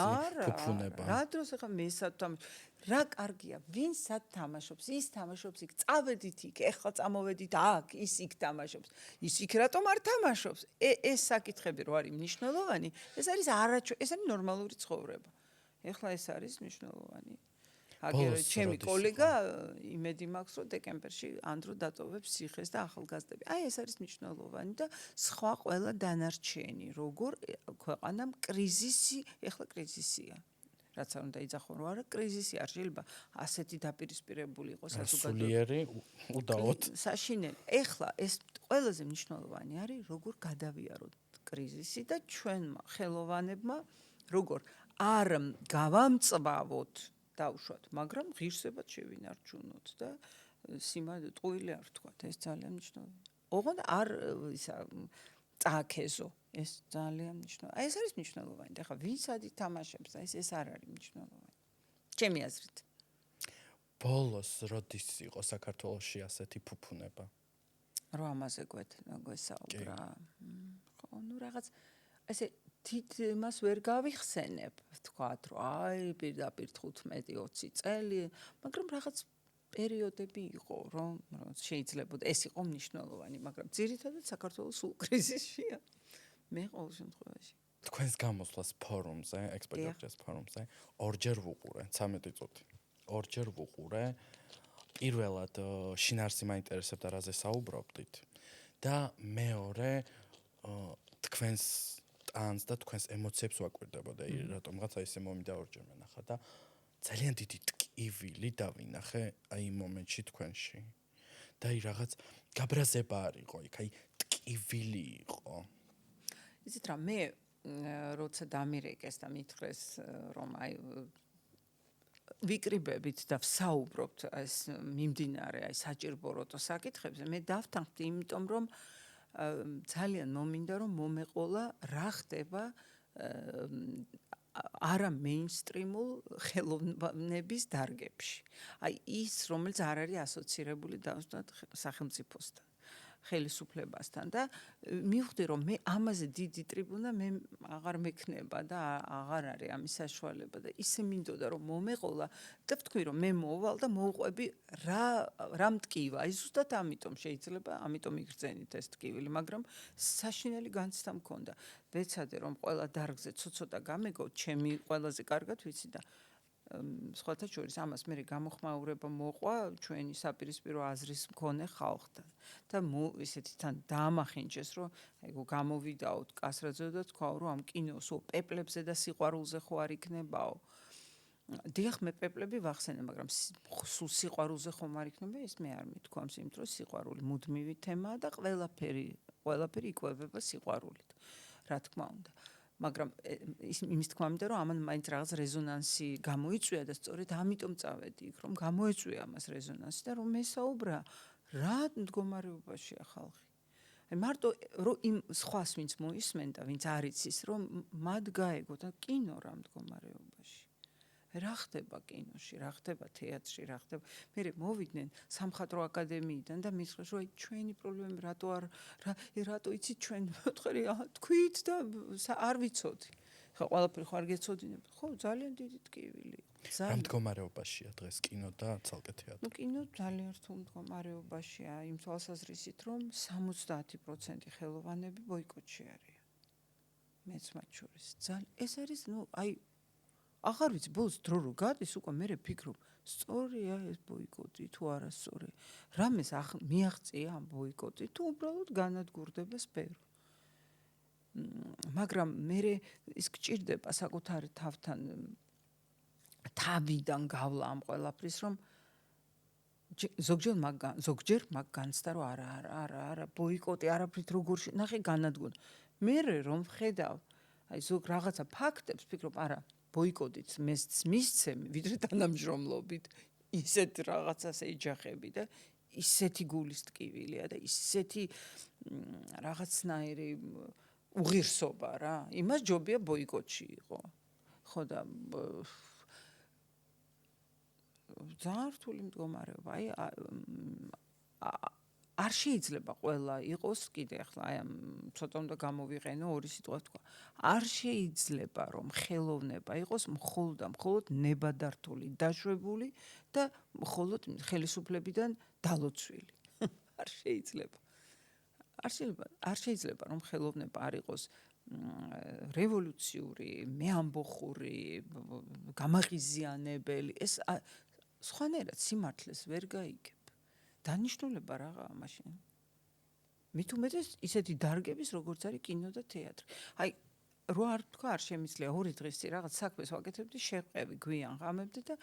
Speaker 2: ფუფუნება.
Speaker 1: რა დროს ახლა მე სად თამაშობ? რა კარგია, ვინ სად თამაშობს? ის თამაშობს იქ, წავედით იქ, ეხლა წამოვედით აქ, ის იქ თამაშობს. ის იქ რატომ არ თამაშობს? ეს საკითხები რო არის მნიშვნელოვანი, ეს არის ეს არის ნორმალური ცხოვრება. ეხლა ეს არის მნიშვნელოვანი. აგერე ჩემი კოლეგა იმედი მაქვს, რომ დეკემბერში ანდრო დატოვებს ციხეს და ახალგაზრდები. ეს არის მნიშვნელოვანი და სხვა ყველა დანარჩენი, როგორ ქვეყანამ კრიზისი, ეხლა კრიზისია. რაც არ უნდა იძახო, რომ არა, კრიზისი არ შეიძლება ასეთი დაპირისპირებული იყოს საზოგადოება.
Speaker 2: სულიერი უდაოდ.
Speaker 1: საშინელი. ეხლა ეს ყველაზე მნიშვნელოვანი არის, როგორ გადავიაროთ კრიზისი და ჩვენმა ხელოვანებმა როგორ არ გავამწვავოთ დავუშვათ, მაგრამ ღირსებად შევინარჩუნოთ და ტყუილი არ ვთქვათ, ეს ძალიან მნიშვნელოვანია. ოღონდ არ წააქეზო, ეს ძალიან მნიშვნელოვანია. ეს არის მნიშვნელოვანი. და ხა ვინცად ითამაშებს, ეს არ არის მნიშვნელოვანი. ჩემი აზრით.
Speaker 2: ბოლოს როდის იყო საქართველოში ასეთი ფუფუნება?
Speaker 1: რო ამაზე გვესაუბრა. ხო, ნუ რაღაც ესე თით მას ვერ გავიხსენებ, ვთქვათ, რომ პირდაპირ 15-20 წელი, მაგრამ რაღაც პერიოდები იყო, რომ შეიძლება ეს იყო მნიშვნელოვანი, მაგრამ ძირითადად საქართველოს სულ კრიზისშია. მე ყოველ შემთხვევაში.
Speaker 2: თქვენს გამოსვლას ფორუმზე, ექსპერტების ფორუმზე, ორჯერ ვუყურე, 13 წუთი. ორჯერ ვუყურე. პირველად შინაარსი მაინტერესებდა, რაზე საუბრობდით და მეორე თქვენს ტანს და თქვენს ემოციებს ვაკვირდებოდა, რატომღაც ესე მომიდა ორჯერ მენახა და ძალიან დიდი ტკივილი დავინახე აი იმ მომენტში თქვენში. და რაღაც გაბრაზება არ იყო იქ, ტკივილი იყო.
Speaker 1: იცით რა, მე როცა დამირეკეს და მითხრეს, რომ ვიკრიბებით და ვსაუბრობთ ეს მიმდინარე საჭირბოროტო საკითხებზე, მე დავთანხმდი, იმიტომ რომ ძალიან მომინდა რომ მომეყოლა რა ხდება არა მეინსტრიმულ ხელოვნების დარგებში. ის რომელიც არ არის ასოცირებული დავუშვათ სახელმწიფოსთან, ხელისუფლებასთან და მივხვდი რომ მე ამაზე დიდი ტრიბუნა მე აღარ მექნება და აღარ არის ამის საშუალება და ისე მინდოდა რომ მომეყოლა და ვთქვი რომ მე მოვალ და მოვყვები რა მტკივა. ზუსტად ამიტომ შეიძლება ამიტომ იგრძენით ეს ტკივილი, მაგრამ საშინელი განცდა მქონდა. ვეცადე რომ ყველა დარგზე ცოტა გამეგო, ჩემი ყველაზე კარგად ვიცი და სხვათა შორის ამას მე გამოხმაურება მოყვა ჩვენი საპირისპირო აზრის მქონე ხალხთან და ისეთი თან დაამახინჯეს რომ გამოვიდაოთ კასრაძე და თქვა რომ ამ კინოს პეპლებზე და სიყვარულზე ხო არ იქნებაო. დიახ, მე პეპლები ვახსენე, მაგრამ სულ სიყვარულზე ხომ არ იქნება, ეს მე არ მithქვამს, იმიტომ რომ სიყვარული მუდმივი თემაა და ყველაფერი იკვებება სიყვარულით, რა თქმა უნდა. მაგრამ იმის თქმა მინდა რომ ამან მაინც რაღაც რეზონანსი გამოიწვია და სწორედ ამიტომ წავედი იქ რომ გამოეწვია ამას რეზონანსი და რომ მესაუბრა რა მდგომარეობაშია ხალხი. მარტო რომ იმ სხვას ვინც მოისმენდა, ვინც არ იცის რომ მათ გაეგო და კინო რა მდგომარეობაში. რა ხდება კინოში, რა ხდება თეატრში, რა ხდება. მე მოვიდნენ სამხატვრო აკადემიიდან და მისხეს რომ ჩვენი პრობლემები რატო იცით ჩვენ თქვი თქვით და არ ვიცოდი. ხო, ყველაფერი ხო არ გეცოდინებთ. ხო, ძალიან დიდი ტკივილი.
Speaker 2: რა მდგომარეობაშია დღეს კინო და ცალკე თეატრი?
Speaker 1: კინო ძალიან რთულ მდგომარეობაშია, იმ თვალსაზრისით რომ 70% ხელოვანები ბოიკოტში არიან. მეც მათ შორის. ეს არის აღარ ვიცი ბოლოს დრო რო გადის უკვე მე ფიქრობ სწორია ეს ბოიკოტი თუ არა სწორია რამეს მიაღწია ამ ბოიკოტი თუ უბრალოდ განადგურდება სფერო მაგრამ მე ის გჭირდება საკუთარი თავთან თავიდან გავლა ამ ყველაფრის რომ ზოგჯერ მაგ განცდა რომ არა ბოიკოტი არაფრით როგორ ნახე განადგურდა მე რომ ხედავ აი ზოგ რაღაცა ფაქტებს ვფიქრობ არა ბოიკოტიც მისცემ ვიდრე თანამშრომლობით ისეთ რაღაცას ეჯახები და ისეთი გულის ტკივილია და ისეთი რაღაცნაირი უღირსობა რა იმას ჯობია ბოიკოტში იყო ხო და ძალიან რთული მდგომარეობა აი არ შეიძლება ყველა იყოს კიდე ახლა აი ამ ცოტა უნდა გამოვიყენო ორი სიტყვა თქვა არ შეიძლება რომ ხელოვნება იყოს მხოლოდ ნებადართული დაშვებული და მხოლოდ ხელისუფლებიდან დალოცვილი არ შეიძლება რომ ხელოვნება არ იყოს რევოლუციური მეამბოხური გამაღიზიანებელი ეს სხვანაირად სიმართლეს ვერ გაიგებ დანიშნულება რაღაცა მაშინ მით უმეტეს ისეთი დარგების როგორც არის კინო და თეატრი აი რო არ თქვა არ შემიძლია ორი დღის წინ რაღაც საქმეს ვაკეთებდი შეყევი გვიან ღამებდი და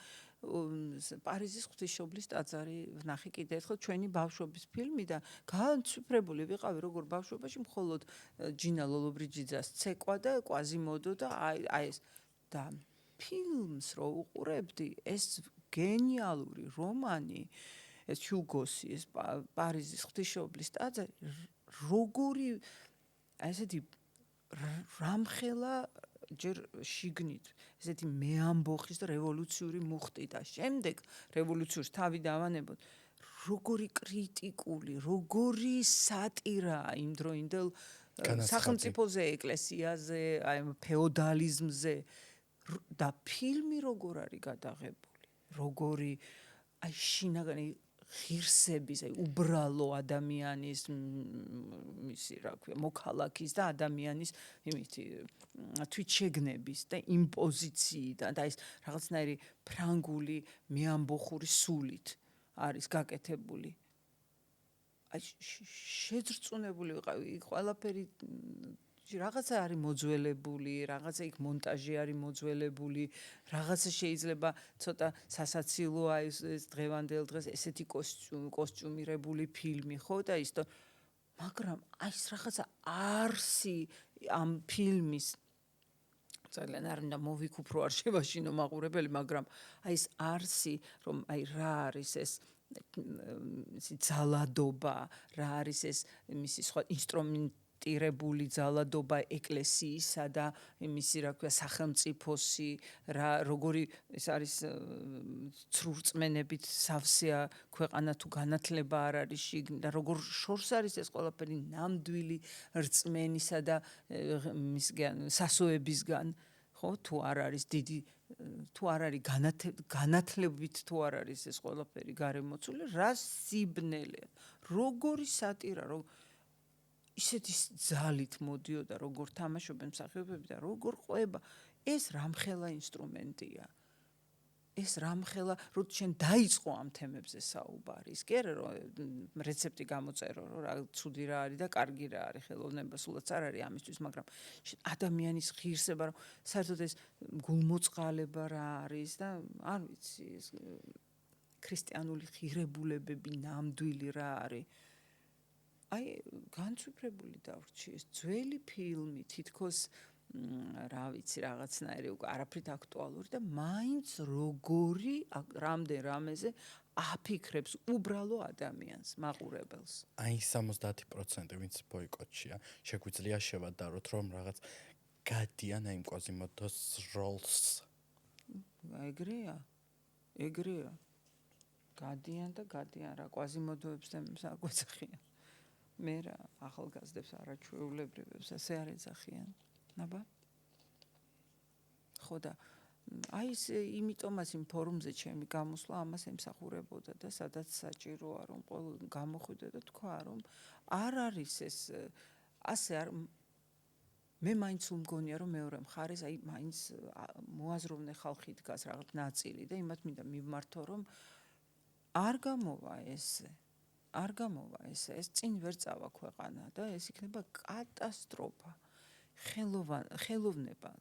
Speaker 1: პარიზის ღვთისმშობლის ტაძარი ვნახე კიდე ერთხელ ჩვენი ბავშვობის ფილმი და განცვიფრებული ვიყავი როგორ ბავშვობაში მხოლოდ ჯინა ლოლობრიჯიძას ცეკვა და კვაზიმოდო და აი ეს და ფილმს რო უყურებდი ეს გენიალური რომანი ეს ჰიუგოსი ეს პარიზის ღვთისმშობლის ტაძარი როგორი ესეთი რამხელა ჯერ შიგნით ესეთი მეამბოხის და რევოლუციური მუხტი და შემდეგ რევოლუციურს თავი დავანებოთ როგორი კრიტიკული როგორი სატირა იმ დროინდელ სახელმწიფოზე ეკლესიაზე აი ფეოდალიზმზე და ფილმი როგორ არის გადაღებული როგორი აი შინაგანი ღირსების აი უბრალო ადამიანის მისი რა ქვია მოქალაქის და ადამიანის იმითი თვითშეგნების და იმპოზიციიდან და ეს რაღაცნაირი ფრანგული მეამბოხური სულით არის გაკეთებული აი შეძრწუნებული ვიყავი ყველაფერი რაღაცა არის მოძველებული, რაღაცა იქ მონტაჟი არის მოძველებული, რაღაცა შეიძლება ცოტა სასაცილოა ეს დღევანდელ დღეს ესეთი კოსტიუმირებული ფილმი, ხო და ის მაგრამ აი ეს რაღაცა არსი ამ ფილმის ძალიან არ უნდა მოვიქუფრო არ შევაშინო მაყურებელი, მაგრამ აი ეს არსი რომ აი რა არის ეს ძალადობა, რა არის ეს მისი სხვა ინსტრუმენტირებული ძალადობა ეკლესიისა და მისი რა ქვია სახელმწიფოსი, რა როგორი ეს არის ცრურწმენებით სავსეა ქვეყანა თუ განათლება არ არის შიგნით და როგორ შორს არის ეს ყველაფერი ნამდვილი რწმენისა და მისგან სასოებისგან ხო თუ არ არის დიდი თუ არ არის განათლებით თუ არ არის ეს ყველაფერი გარემოცული რა სიბნელეა როგორი სატირა ისეთი ძალით მოდიოდა როგორ თამაშობენ მსახიობები და როგორ ყვება ეს რამხელა ინსტრუმენტია ეს რამხელა რომ შენ დაიწყო ამ თემებზე საუბარი ის კი არა რომ რეცეპტი გამოწერო რომ რა ცუდი რა არის და კარგი რა არის ხელოვნება სულაც არ არის ამისთვის მაგრამ ადამიანის ღირსება რომ საერთოდ ეს გულმოწყალება რა არის და არ ვიცი ეს ქრისტიანული ღირებულებები ნამდვილი რა არის აი განცვიფრებული დავრჩი ეს ძველი ფილმი თითქოს რა ვიცი რაღაცნაირი უკვე არაფრით აქტუალური და მაინც როგორი რამდენ რამეზე აფიქრებს უბრალო ადამიანს მაყურებელს
Speaker 2: აი 70% ვინც ბოიკოტშია შეგვიძლია შევადაროთ რომ რაღაც გადიან აი კვაზიმოდოს როლს
Speaker 1: ეგრეა გადიან რა კვაზიმოდოებს და საკვეცახიან მე რა ახალგაზრდებს არაჩვეულებრივებს ასე არ ეძახიან აბა ხო და აი ეს იმიტომაც იმ ფორუმზე ჩემი გამოსვლა ამას ემსახურებოდა და სადაც საჭიროა რომ გამოხვიდე და თქვა რომ არ არის ეს ასე არ მე მაინც უმგონია რომ მეორე მხარეს აი მაინც მოაზროვნე ხალხი დგას რაღაც ნაწილი და იმათ მინდა მივმართო რომ არ გამოვა ესე ეს წინ ვერ წავა ქვეყანა და ეს იქნება კატასტროფა ხელოვნება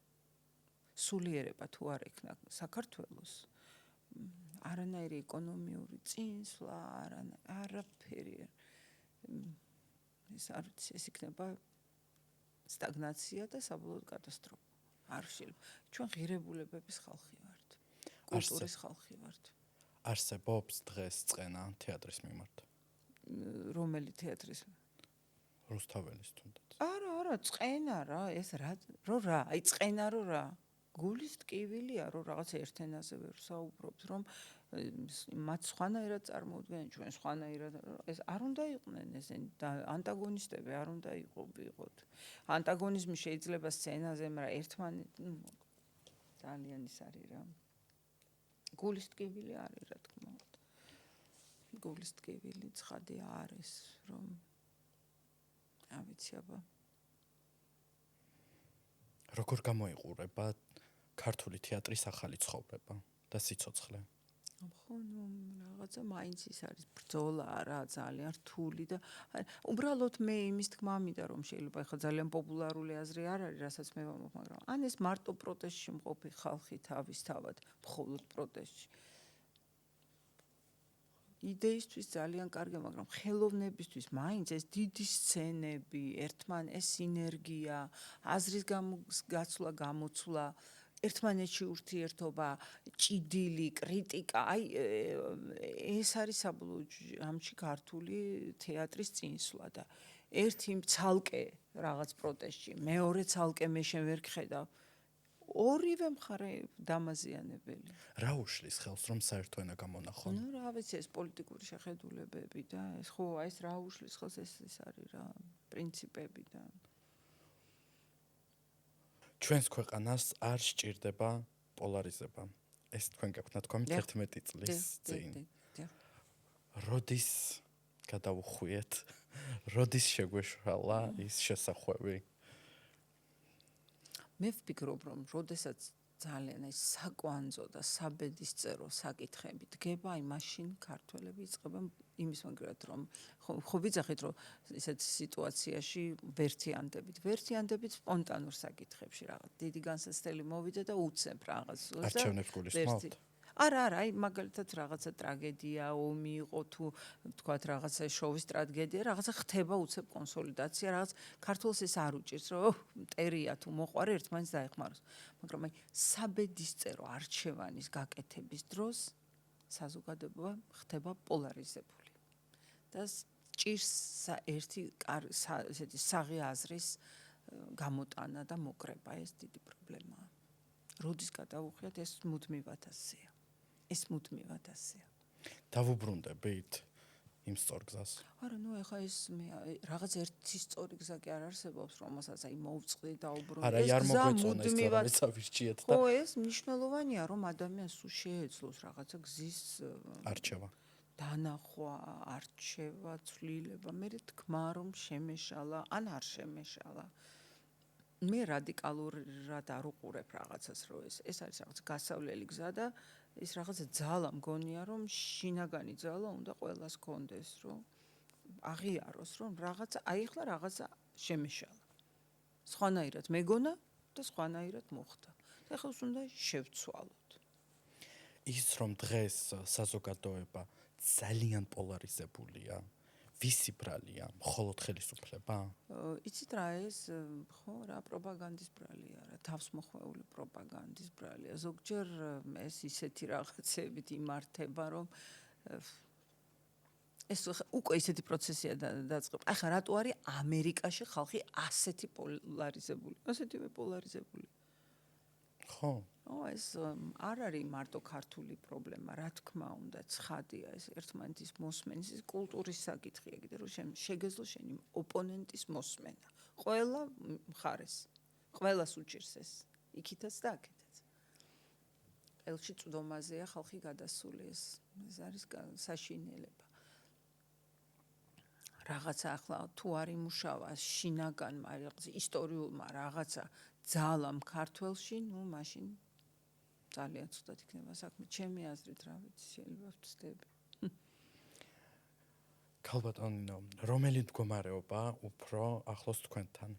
Speaker 1: სულიერება თუ არ ექნა საქართველოს არანაირი ეკონომიური წინსვლა არაფერი ეს იქნება სტაგნაცია და საბოლოოდ კატასტროფა არ შეიძლება ჩვენ ღირებულებების ხალხი ვართ კულტურის ხალხი ვართ
Speaker 2: არსებობს დღეს წყენა თეატრის მიმართ
Speaker 1: რომელი თეატრის
Speaker 2: რუსთაველის თუნდაც
Speaker 1: არა წყენა რა ეს რა აი წყენა რა გულის ტკივილია რომ რაღაც ერთ ენაზე ვერ საუბრობთ რომ მათ სხვანაირად წარმოუდგენენ ჩვენ სხვანაირად ეს არ უნდა იყვნენ ესენი და ანტაგონისტები არ უნდა იყოთ ანტაგონიზმი შეიძლება სცენაზე მაგრამ ერთმანეთი ძალიან ის არის რა გულის ტკივილი არის რა თქმა უნდა გულის ტკივილი ცხადი არის რომ ავიცი აბა
Speaker 2: როგორ გამოიყურება ქართული თეატრის ახალი ცხოვრება და სიცოცხლე
Speaker 1: ხო ნუ რაღაცა მაინც ის არის ბრძოლა რა ძალიან რთული და უბრალოდ მე იმის თქმა მინდა რომ შეიძლება ხა ძალიან პოპულარული აზრი არ არის რასაც მე ვამბობ მაგრამ ან ეს მარტო პროტესტში მყოფი ხალხი თავისთავად მხოლოდ პროტესტში იდეისთვის ძალიან კარგია მაგრამ ხელოვნებისთვის მაინც ეს დიდი სცენები ეს სინერგია აზრის გაცვლა გამოცვლა ერთმანეთში ურთიერთობა ჭიდილი კრიტიკა აი ეს არის საბოლოო ამში ქართული თეატრის წინსვლა და ერთი ცალკე რაღაც პროტესტში მეორე ცალკე მე შენ ვერ გხედავ ორივე მხარე დამაზიანებელი
Speaker 2: რა უშლის ხელს რომ საერთო ენა გამონახონ
Speaker 1: ნუ რა ვიცი ეს პოლიტიკური შეხედულებები და ეს ხო აი ეს რა უშლის ხელს ეს არის რა პრინციპები და
Speaker 2: ჩვენს ქვეყანას არ სჭირდება პოლარიზება ეს თქვენ გაქვთ თქვენ 11 წლის წინ როდის გადავუხვიეთ როდის შეგვეშალა ის შესახვევი მე
Speaker 1: ვფიქრობ რომ როდესაც ძალიან ეს საკვანძო და საბედისწერო საკითხები დგება აი მაშინ ქართველები იწყებენ იმის მაგალითად რომ ხო ვიძახით რომ ესეთ სიტუაციაში ვერთიანდებით სპონტანურ საკითხებში რაღაც დიდი განსაცდელი მოვიდა და უცებ რაღაც
Speaker 2: არჩევნებს გულისხმობთ
Speaker 1: არა აი მაგალითად რაღაცა ტრაგედია ომი იყო თუ თქვათ რაღაცა შოვის ტრაგედია რაღაცა ხდება უცებ კონსოლიდაცია რაღაც ქართულს ეს არ უჭირს რომ მტერია თუ მოყვარე ერთმანეთს დაეხმაროს მაგრამ აი საბედისწერო არჩევანის გაკეთების დროს საზოგადოება ხდება პოლარიზებული და ჭირს ერთი ესეთი საღი აზრის გამოტანა და მოკრება ეს დიდი პრობლემაა როდის გადავუხვიათ ეს მუდმივად ასეა
Speaker 2: დავუბრუნდებით იმ სწორ გზას
Speaker 1: არა ნუ ეხა ეს მე რაღაც ერთი სწორი გზა კი არ არსებობს რომელსაც აი მოვწყდი დაუბრუნდი
Speaker 2: ეს გზა მუდმივად წავირჩიეთ და
Speaker 1: ხო ეს მნიშვნელოვანია რომ ადამიანს შეეძლოს რაღაცა გზის
Speaker 2: არჩევა
Speaker 1: დანახვა არჩევა ცვლილება მე თქმა რომ შემეშალა ან არ შემეშალა მე რადიკალურად არ უყურებ რაღაცას რომ ეს არის რაღაც გასავლელი გზა და ის რაღაცა ძალა მგონია რომ შინაგანი ძალა უნდა ყველას კონდეს რომ აღიაროს რომ რაღაცა აი ახლა რაღაცა შემეშალა სხვანაირად მეგონა და სხვანაირად მოხდა და ახლა უნდა შევცვალოთ
Speaker 2: ის რომ დღეს საზოგადოება ძალიან პოლარიზებულია ვისი ბრალია მხოლოდ ხელისუფლება
Speaker 1: იცით რა ეს ხო რა პროპაგანდის ბრალია რა თავსმოხვეული პროპაგანდის ბრალია ზოგჯერ ეს ისეთი რაღაცებით იმართება რომ ეს უკვე ისეთი პროცესია დაწყება ახლა რატო არის ამერიკაში ხალხი ასეთი პოლარიზებული
Speaker 2: ხო
Speaker 1: ეს არ არის მარტო ქართული პრობლემა, რა თქმა უნდა, ცხადია ეს ერთმანეთის მოსმენის ეს კულტურის საკითხია, კიდე რომ შეგეძლო შენი ოპონენტის მოსმენა. ყველა მხარეს, ყველას უჭირს ეს, იქითაც და აქეთაც. ყელში წვდომაზეა ხალხი გადასული ეს არის საშინელება. რაღაცა ახლა თუ არ იმუშავა შინაგანმა რაღაც ისტორიულმა რაღაცა ძალამ ქართველში, ნუ მაშინ ძალიან ცუდად იქნება საქმე. ჩემი აზრით, რა ვიცი, შეიძლება ვწდები.
Speaker 2: ქალბატონო, რომელი მდგომარეობა უფრო ახლოს თქვენთან?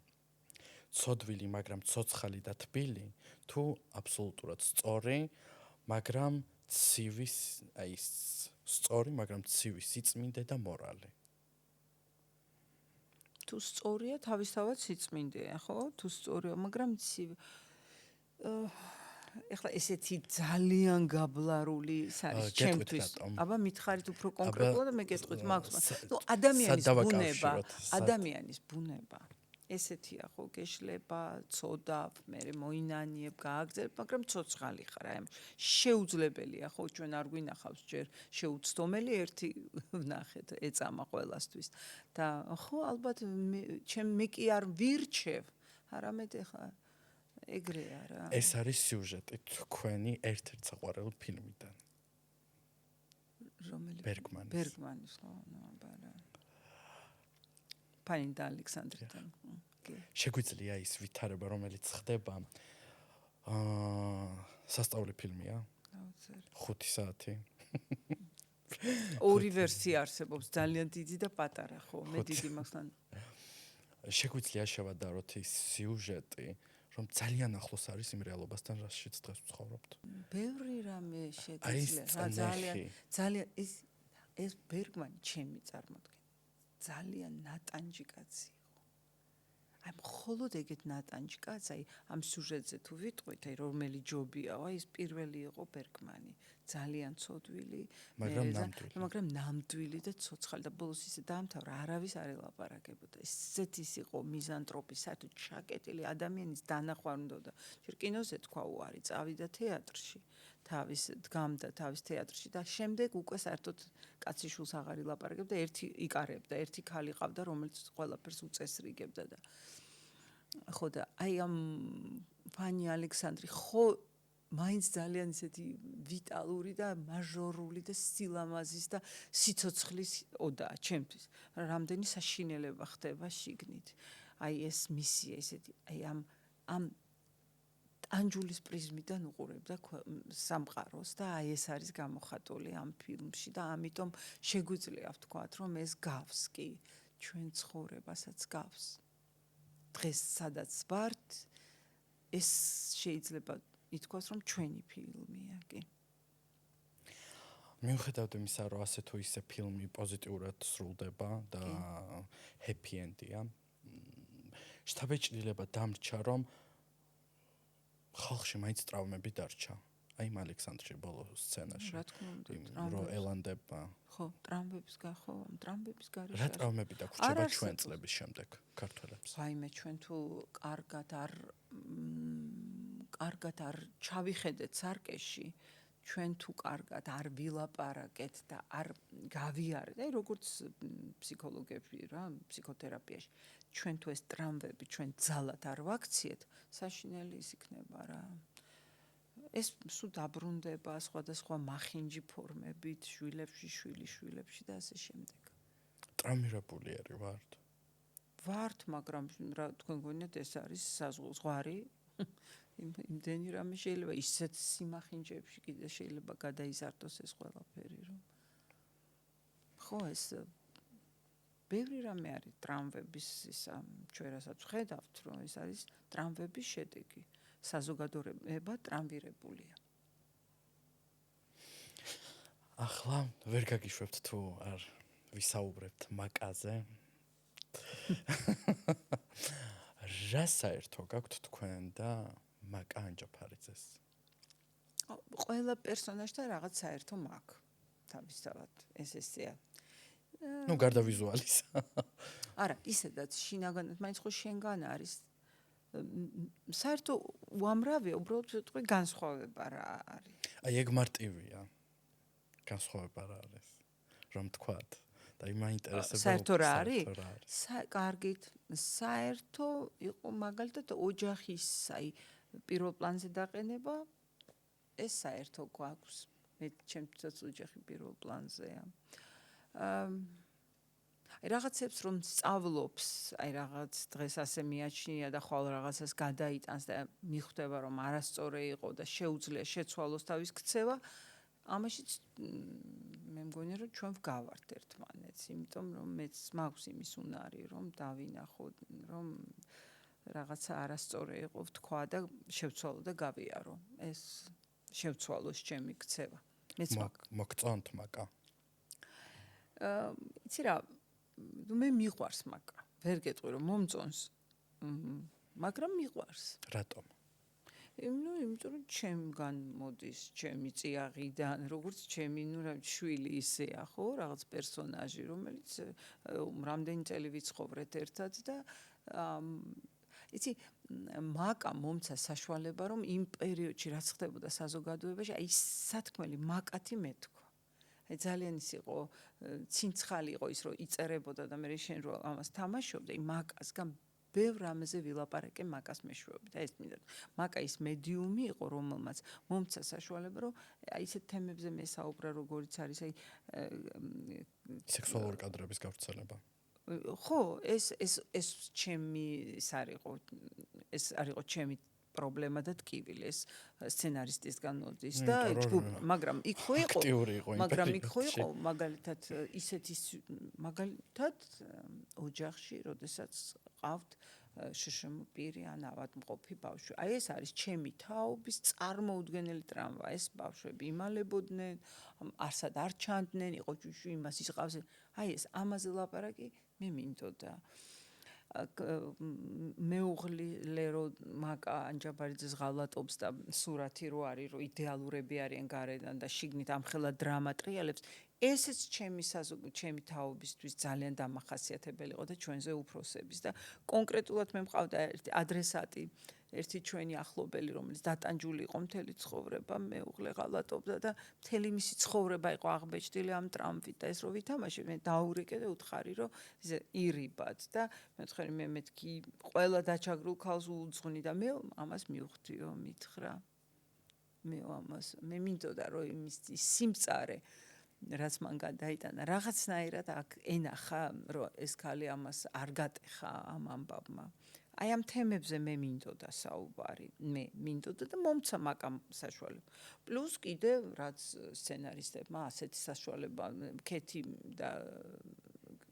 Speaker 2: ცოდვილი, მაგრამ ცოცხალი და თბილი, თუ აბსოლუტურად სწორი, მაგრამ ცივი, აი სწორი, მაგრამ ცივი სიწმინდე და მორალი.
Speaker 1: თუ სწორია, თავისთავად სიწმინდეა, ხო? თუ სწორია, მაგრამ ცივი. ეხლა ესეთი ძალიან გაბლარული ის არის ჩემთვის. აბა მითხარით უფრო კონკრეტულად და მე გეტყვით მაგას. ნუ ადამიანის ბუნება ესეთია ხო, გეშლება, ცოდავ, მე მოინანიებ, გააგზავნებ, მაგრამ ცოცხალი ხარ. აი შეუძლებელია ხო, ჩვენ არ გვინახავს ჯერ შეუცდომელი ერთი ვნახეთ, ეწამა ყველასთვის. და ხო, ალბათ მე კი არ ვირჩევ, არამედ ეხლა ეგრეა რა.
Speaker 2: ეს არის სიუჟეტი თქვენი ერთ-ერთ საყვარელ ფილმიდან.
Speaker 1: რომელი?
Speaker 2: ბერგმანის,
Speaker 1: ხო, ნუ აბარა. ფაინ და ალექსანდრთან.
Speaker 2: შეგვიძლია ის ვითარება, რომელიც ხდება სასწაული ფილმია? 5 საათი.
Speaker 1: ორი ვერსია არსებობს, ძალიან დიდი და პატარა, ხო? მე დიდი მაგთან.
Speaker 2: შეგვიძლია შევადაროთ ის სიუჟეტი, რომ ძალიან ახლოს არის იმ რეალობასთან, რაშიც დღეს ვცხოვრობთ.
Speaker 1: ბევრი რამე შეგვიძლია, ძალიან ეს ბერგმანი ჩემი წარმოდგენა. ძალიან ნატანჯი კაცი იყო. აი მხოლოდ ეგეთ ნატანჯი კაცი, აი ამ სიუჟეტზე თუ ვიტყვით, აი რომელი ჯობია, აი ეს პირველი იყო ბერგმანი. ძალიან ცოდვილი, მაგრამ ნამდვილი და ცოცხალი და ბოლოს ისე დაამთავრა, არავის არ ელაპარაკებოდა. ესეთ ის იყო მიზანტროპი, საერთოდ ჩაკეტილი ადამიანის დანახვა უნდა. ჯერ კინოზე თქვა უარი, წავიდა თეატრში. თავის დგამდა თავის თეატრში და შემდეგ უკვე საერთოდ კაციშვილს აღარ ილაპარაკებდა, ერთი იკარებდა, ერთი ქალი ყავდა, რომელიც ყველაფერს უწესრიგებდა და ხო და აი ამ ფანი ალექსანდრი ხო მაინც ძალიან ისეთი ვიტალური და მაჟორული და სილამაზის და სიცოცხლის ოდაა ჩემთვის. რამდენი საშინელება ხდება შიგნით. აი ეს მისია ესეთი, აი ამ ანჯულის პრიზმიდან უყურებდა სამყაროს და აი ეს არის გამოხატული ამ ფილმში და ამიტომ შეგვიძლია ვთქვათ, რომ ეს გავს კი ჩვენ ცხოვრებასაც გავს. დღეს სადაც ვართ, ეს შეიძლება ითქვას, რომ ჩვენი ფილმია კი.
Speaker 2: მიუხედავად იმისა, რომ ასე თუ ისე ფილმი პოზიტიურად სრულდება და ჰეპი ენდია, შთაბეჭდილება დამრჩა, რომ ხალხში მაინც ტრავმები დარჩა. აი იმ ალექსანდრში ბოლო სცენაში.
Speaker 1: რა თქმა უნდა,
Speaker 2: რომ ელანდება.
Speaker 1: ხო, ტრავმების გახო, ტრავმების გარეშე.
Speaker 2: რა ტრავმები დაგვრჩება ჩვენ წლების შემდეგ ქართველებს?
Speaker 1: აიმე ჩვენ თუ კარგად არ ჩავიხედეთ სარკეში, ჩვენ თუ კარგად არ ვილაპარაკეთ და არ გავიარეთ, აი როგორც ფსიქოლოგები რა, ფსიქოთერაპიაში, ჩვენ თუ ეს ტრავმები ჩვენ ძალად არ ვაქციეთ, საშინელი ის იქნება რა. ეს სულ დაბრუნდება სხვადასხვა მახინჯი ფორმებით, შვილებში და ასე შემდეგ.
Speaker 2: ტრავმირებული ვართ?
Speaker 1: ვართ, მაგრამ რა თქვენ გონიათ ეს არის საზღვარი? იმდენი რამე შეიძლება ისეთ სიმახინჯეებში კიდე შეიძლება გადაიზარდოს ეს ყველაფერი, რომ ხო ეს ბევრი რამე არის ტრავმების ისა, ჩვენ რასაც ვხედავთ, რომ ეს არის ტრავმების შედეგი. საზოგადოება ტრავმირებულია.
Speaker 2: ახლა ვერ გაგიშვებთ თუ არ ვისაუბრებთ მაკაზე. რა საერთო გაქვთ თქვენ და მაკა ანჯაფარიძეს?
Speaker 1: ყველა პერსონაჟთან რაღაც საერთო მაქვს. თავისთავად ეს ესეა.
Speaker 2: ნუ გარდა ვიზუალისა.
Speaker 1: არა, ისედაც შინაგანად მაინც ხო შენგან არის. საერთო უამრავია, უბრალოდ ვიტყვი განსხვავება რა არის.
Speaker 2: აი ეგ მარტივია. განსხვავება რა არის? რომ თქვათ და იმაინტერესებს
Speaker 1: საერთო რა არის? კარგით, საერთო იყო მაგალითად ოჯახის, აი პირველ პლანზე დაყენება, ეს საერთო გვაქვს. მე ჩემთვის ოჯახი პირველ პლანზეა. აი რაღაცებს რომ სწავლობს, აი რაღაც დღეს ასე მიაჩნია და ხვალ რაღაცას გადაიტანს და მიხვდება რომ არასწორი იყო და შეუძლია შეცვალოს თავის ქცევა, ამაშიც მე მგონია რომ ჩვენ ვგავართ ერთმანეთს, იმიტომ რომ მეც მაქვს იმის უნარი რომ დავინახო, რომ რაღაცა არასწორი იყო ვთქვა და შევცვალო და გავიარო. ეს შევცვალოს ჩემი ქცევა. მეც
Speaker 2: მოგწონთ მაკა.
Speaker 1: იცი რა, მე მიყვარს მაკა. ვერ გეტყვი რომ მომწონს, მაგრამ მიყვარს.
Speaker 2: რატომ?
Speaker 1: იმიტომ რომ ჩემგან მოდის, ჩემი წიაღიდან, როგორც ჩემი შვილი ისეა, ხო, რაღაც პერსონაჟი, რომელიც რამდენი წელი ვიცხოვრეთ ერთად და იცი, მაკა მომცა საშუალება, რომ იმ პერიოდში რაც ხდებოდა საზოგადოებაში, აი სათქმელი მაკათი მეთქვა. აი ძალიან ის იყო, ცინცხალი იყო ის, რომ იწერებოდა და მე შენ რო ამას თამაშობდა, იმ მაკასგან ბევრ რამეზე ვილაპარაკე მაკას მეშვეობით. აი ეს მინდა. მაკა ის მედიუმი იყო, რომელმაც მომცა საშუალება, რომ აი ისეთ თემებზე მესაუბრა, როგორიც არის აი
Speaker 2: სექსუალური კადრების გავრცელება.
Speaker 1: ხო, ეს ჩემი ის არისო ჩემი პრობლემა და ტკივილი ეს სცენარისტისგან მოდის და მაგრამ იქ ხო იყო, მაგრამ იქ ხო იყო მაგალითად ისეთი მაგალითად ოჯახში, როდესაც ყავთ შშმ პირი ან ავადმყოფი ბავშვი. აი ეს არის ჩემი თაობის წარმოუდგენელი ტრამვა. ეს ბავშვები იმალებოდნენ, არსად არ ჩანდნენ, იყო ჯუში იმას ისყავს. აი ეს ამაზე ლაპარაკი მე მინდოდა. მეუღლე რო მაკა ანჯაბარიძეს ღალატობს და სურათი რო არის, რომ იდეალურები არიან გარედან და შიგნით ამხელა დრამა ტრიალებს, ესეც ჩემი თაობისთვის ძალიან დამახასიათებელი იყო და ჩვენზე უფროსების და კონკრეტულად მე მყავდა ერთი ადრესატი, ერთი ჩვენი ახლობელი, რომელიც დატანჯული იყო მთელი ცხოვრება, მეუღლე ღალატობდა და მთელი მისი ცხოვრება იყო აღბეჭდილი ამ ტრამვით და ეს რო ვითამაშე, მე დაურეკე და უთხარი, რომ ისე ირიბად და მე ვთქვი მე მეთქი ყველა დაჩაგრულ ქალს უძღვნი და მე ამას მივხვდიო, მითხრა. მე მინდოდა რომ იმის სიმწარე რაც მან გადაიტანა, რაღაცნაირად აქ ენახა, რომ ეს ქალი ამას არ გატეხა ამ ამბავმა. აი ამ თემებზე მე მინდოდა საუბარი, მე მინდოდა და მომცა მაკამ საშუალება. პლუს კიდე რაც სცენარისტებმა ასეთი საშუალება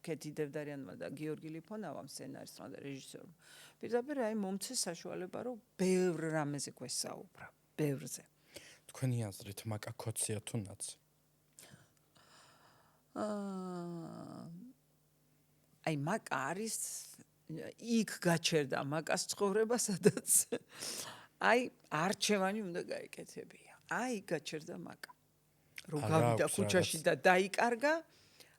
Speaker 1: ქეთი დევდარიანმა და გიორგი ლიფონავამ სცენარისტმა და რეჟისორმა. პირდაპირ აი მომცეს საშუალება, რომ ბევრ რამეზე გვესაუბრა, ბევრზე.
Speaker 2: თქვენი აზრით მაკა ქოცია თუ ნაცი?
Speaker 1: აი მაკა არის იქ გაჩერდა მაკას ცხოვრება, სადაც აი არჩევანი უნდა გაეკეთებია. აი გაჩერდა მაკა. რო გავიდა ქუჩაში და დაიკარგა,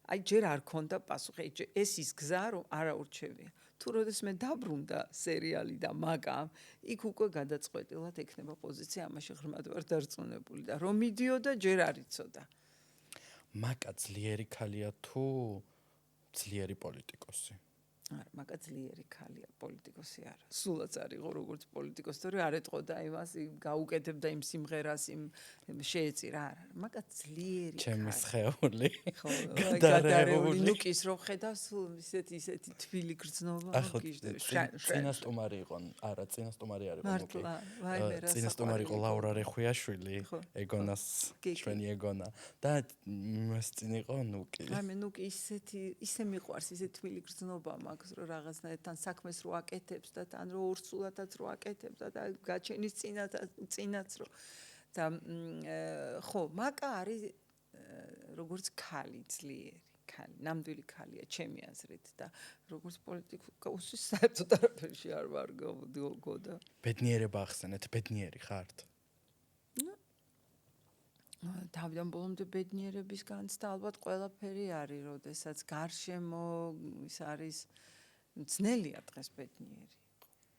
Speaker 1: აი ჯერ არ ქონდა პასუხი. ეს ის გზა, რომ არა ურჩევია. თუ როდეს მე დაბრუნდა სერიალი და მაკა, იქ უკვე გადაწყვეტილად ექნება პოზიცია, ამაში ღრმად ვარ დარწმუნებული და რომ მიდიოდა ჯერ არ იცოდა.
Speaker 2: მაკა ძლიერი ქალია თუ ძლიერი პოლიტიკოსი?
Speaker 1: არა, მაკა ძლიერი ქალია, პოლიტიკოსი არა. სულაც არ იყო როგორც პოლიტიკოსი, თორე არ ეტყოდა იმას, გაუკეთებდა იმ სიმღერას, იმ შეეწირა, არა. მაკა ძლიერი ქალია.
Speaker 2: ჩემი სხეული.
Speaker 1: ხო, გადარეული. ნუკის რო ხედავს, ისეთი თბილი გრძნობა გიჟდება.
Speaker 2: წინასტომარი იყო, არა, წინასტომარი არ იყო ნუკი.
Speaker 1: მართლა, ვაიმე რა.
Speaker 2: წინასტომარი იყო ლაურა რეხვიაშვილი, ეგონას, ჩვენი ეგონა და მას წინ იყო ნუკი.
Speaker 1: ვაიმე, ნუკი ისე მიყვარს, ისე თბილი გრძნობა მაქვს, რომ რაღაცნაირად თან საქმეს რო აკეთებს და თან რო ორსულადაც რო აკეთებს და გაჩენის წინაც რო და ხო, მაკა არის როგორც ქალი, ძლიერი ქალი, ნამდვილი ქალია ჩემი აზრით და როგორც პოლიტიკოსი საერთოდ არაფერში არ ვარ გოდა.
Speaker 2: ბედნიერება ახსენეთ, ბედნიერი ხართ?
Speaker 1: თავიდან ბოლომდე ბედნიერების განცდა ალბათ ყველაფერი არის, როდესაც გარშემო ის არის ძნელია დღეს ბედნიერი.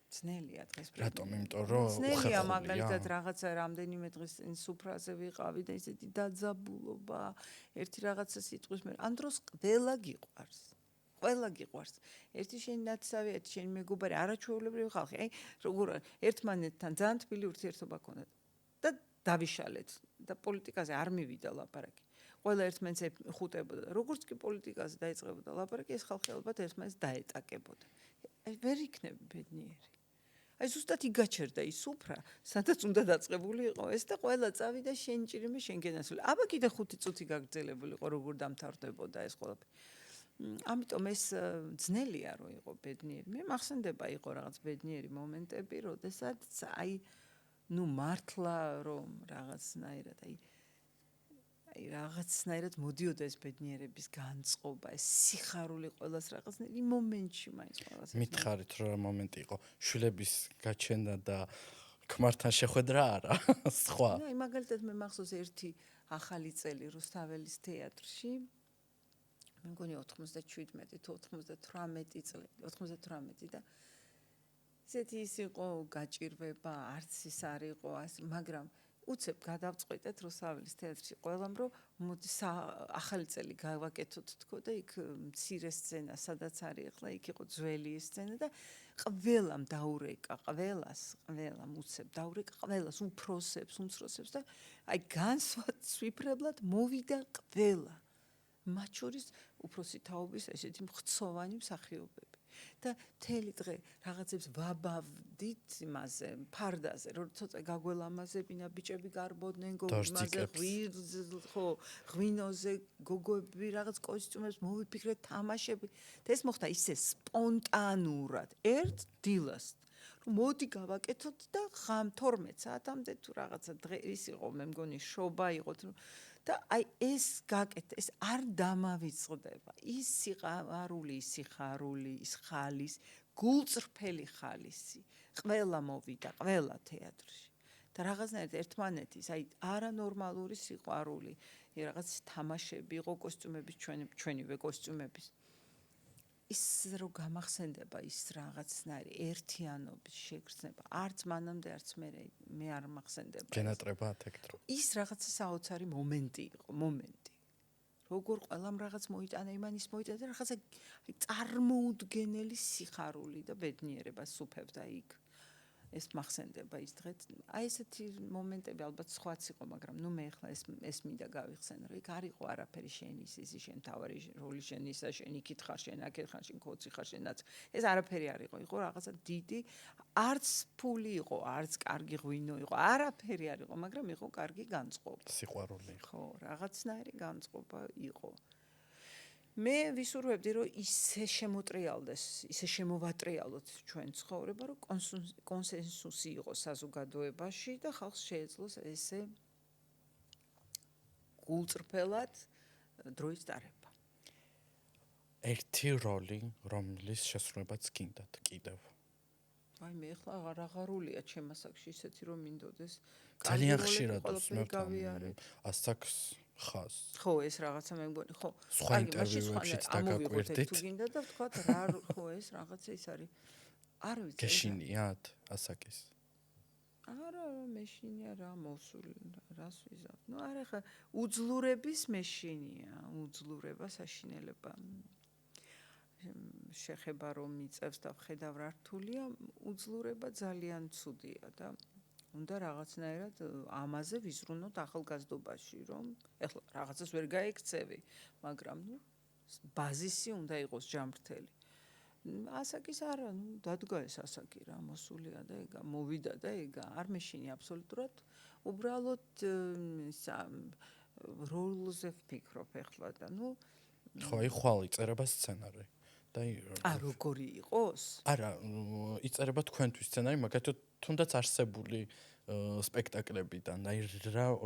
Speaker 1: ძნელია დღეს ბედნიერი.
Speaker 2: რატომ? იმიტომ რომ
Speaker 1: ძნელია მაგალითად რაღაცა რამდენიმე დღის წინ სუფრაზე ვიყავი და ისეთი დაძაბულობა, ერთი რაღაცა სიტყვის მე ამ დროს ყველა გიყვარს. ყველა გიყვარს. ერთი შენი ნაცავი, ერთი შენი მეგობარი, არაჩვეულებრივი ხალხი. აი, როგორ ერთმანეთთან ძალიან თბილი ურთიერთობა ქონდათ და დავიშალეთ და პოლიტიკაზე არ მივიდა ლაპარაკი. ყველა ერთმანეთს ეხუტებოდა. როგორც კი პოლიტიკაზე დაიწყებოდა ლაპარაკი, ეს ხალხი ალბათ ერთმანეთს დაეტაკებოდა. ვერ იქნება ბედნიერი. აი ზუსტად იგაჩერდა ის უფრა, სადაც უნდა დაწყებული იყო ეს და ყველა წავიდა შენ ჭირიმე შენ გენასული. აბა კიდე 5 წუთი გაგრძელებული იყო როგორ დამთავრდებოდა ეს ყველაფერი. ამიტომ ეს ძნელია რომ იყო ბედნიერი. მე მახსენდება იყო რაღაც ბედნიერი მომენტები, როდესაც აი ნუ მართლა რომ რაღაცნაირად აი რაღაცნაირად მოდიოდა ეს ბედნიერების განწყობა, ეს სიხარული ყველას რაღაცნაირი მომენტში მაინც ყველას.
Speaker 2: მითხარით რა მომენტი იყო შვილების გაჩენა და ქმართან შეხვედრა არა სხვა.
Speaker 1: აი მაგალითად მე მახსოვს ერთი ახალი წელი რუსთაველის თეატრში. მე მგონი 97 თუ 98 წელი, 98 და ესეთი ის იყო გაჭირვება, არც ის არ იყო ასე, მაგრამ უცებ გადავწყვეტეთ რუსთაველის თეატრში ყველამ რომ მოდი ახალი წელი გავაკეთოთ თქო და იქ მცირე სცენა სადაც არის ახლა იქ იყო ძველი სცენა და ყველამ დაურეკა ყველამ უცებ დაურეკა ყველას უფროსებს უმცროსებს და აი განსვიფრებლად მოვიდა ყველა მათ შორის უფროსი თაობის ესეთი მხცოვანი მსახიობები და მთელი დღე რაღაცებს ვაბავდით იმაზე ფარდაზე რომ ცოტა გაგველამაზებინა ბიჭები გარბოდნენ გოგიმაზე ღვინოზე გოგოები რაღაც კოსტიუმებს მოვიფიქრეთ თამაშები და ეს მოხდა ისე სპონტანურად ერთ დილას რომ მოდი გავაკეთოთ და ხამ 12 საათამდე თუ რაღაცა დღე ის იყო მე მგონი შობა იყო და აი ეს გაკეთდა ეს არ დამავიწყდება ის სიხარული ის ხალის გულწრფელი ხალისი ყველა მოვიდა ყველა თეატრში და რაღაცნაირად ერთმანეთის აი არანორმალური სიყვარული რაღაც თამაშები იყო კოსტიუმების ჩვენივე კოსტიუმების ის რო გამახსენდება ის რაღაცნაირი ერთიანობის შეგრძნება არც მანამდე არც მე არ მახსენდება
Speaker 2: გენატრება ათექდრო
Speaker 1: ის რაღაცა საოცარი მომენტი იყო მომენტი როგორ ყველამ რაღაც მოიტანა იმანის მოიტანა და რაღაცა წარმოუდგენელი სიხარული და ბედნიერება სუფევდა იქ ეს მახსენდება ის დღე აი ესეთი მომენტები ალბათ სხვაც იყო მაგრამ ნუ მე ახლა ეს მინდა გავიხსენო რომ იქ არ იყო არაფერი შენი ისი შენ თავარი როლი შენი ისა შენ იქით ხარ შენ აქეთ ხარ შენ კოცი ხარ შენაც ეს არაფერი არ იყო რაღაცა დიდი არც ფული იყო არც კარგი ღვინო იყო არაფერი არ იყო მაგრამ იყო კარგი განწყობა
Speaker 2: სიყვარული იყო
Speaker 1: ხო რაღაცნაირი განწყობა იყო მე ვისურვებდი რომ ისე შემოტრიალდეს, ისე შემოვატრიალოთ ჩვენ ცხოვრება, რომ კონსენსუსი იყოს საზოგადოებაში და ხალხს შეეძლოს ესე გულწრფელად დროის დარება.
Speaker 2: ერთი როლი, რომლის შესრულებაც გინდათ კიდევ.
Speaker 1: აი მე ახლა აღარულია ჩემ ასაკში ისეთი რომ მინდოდეს.
Speaker 2: ძალიან ხშირად ვსმენთ ასაკს ხას.
Speaker 1: ხო, ეს რაღაცა მე მგონი, ხო.
Speaker 2: სხვა ინტერვიუებშიც დაგაკვირდით.
Speaker 1: თუ გინდა და ვთქვათ რა ხო ეს რაღაცა ის არის. არ ვიცი.
Speaker 2: გეშინიათ ასაკის.
Speaker 1: არა, მეშინია რა მოსული, რას ვიზავ. ნუ არა ხა უძლურების მეშინია, უძლურება საშინელება. შეხება რომ მიწევს და ხედავ რა რთულია, უძლურება ძალიან ცუდია და უნდა რაღაცნაირად ამაზე ვიზრუნოთ ახალგაზრდობაში, რომ ეხლა რაღაცას ვერ გაიქცევი, მაგრამ ნუ ბაზისი უნდა იყოს ჯამრთელი. ასაკის არა, ნუ დადგა ეს ასაკი რა, მოსულია და ეგა, მოვიდა და ეგა, არ მეშინი აბსოლუტურად. უბრალოდ როლზე ვფიქრობ ეხლა და ნუ
Speaker 2: ხო, აი ხვალ იწერება სცენარი.
Speaker 1: როგორი იყოს?
Speaker 2: არა, იწერება თქვენთვის სცენარი, მაგათო თუნდაც არსებული სპექტაკლებიდან, აი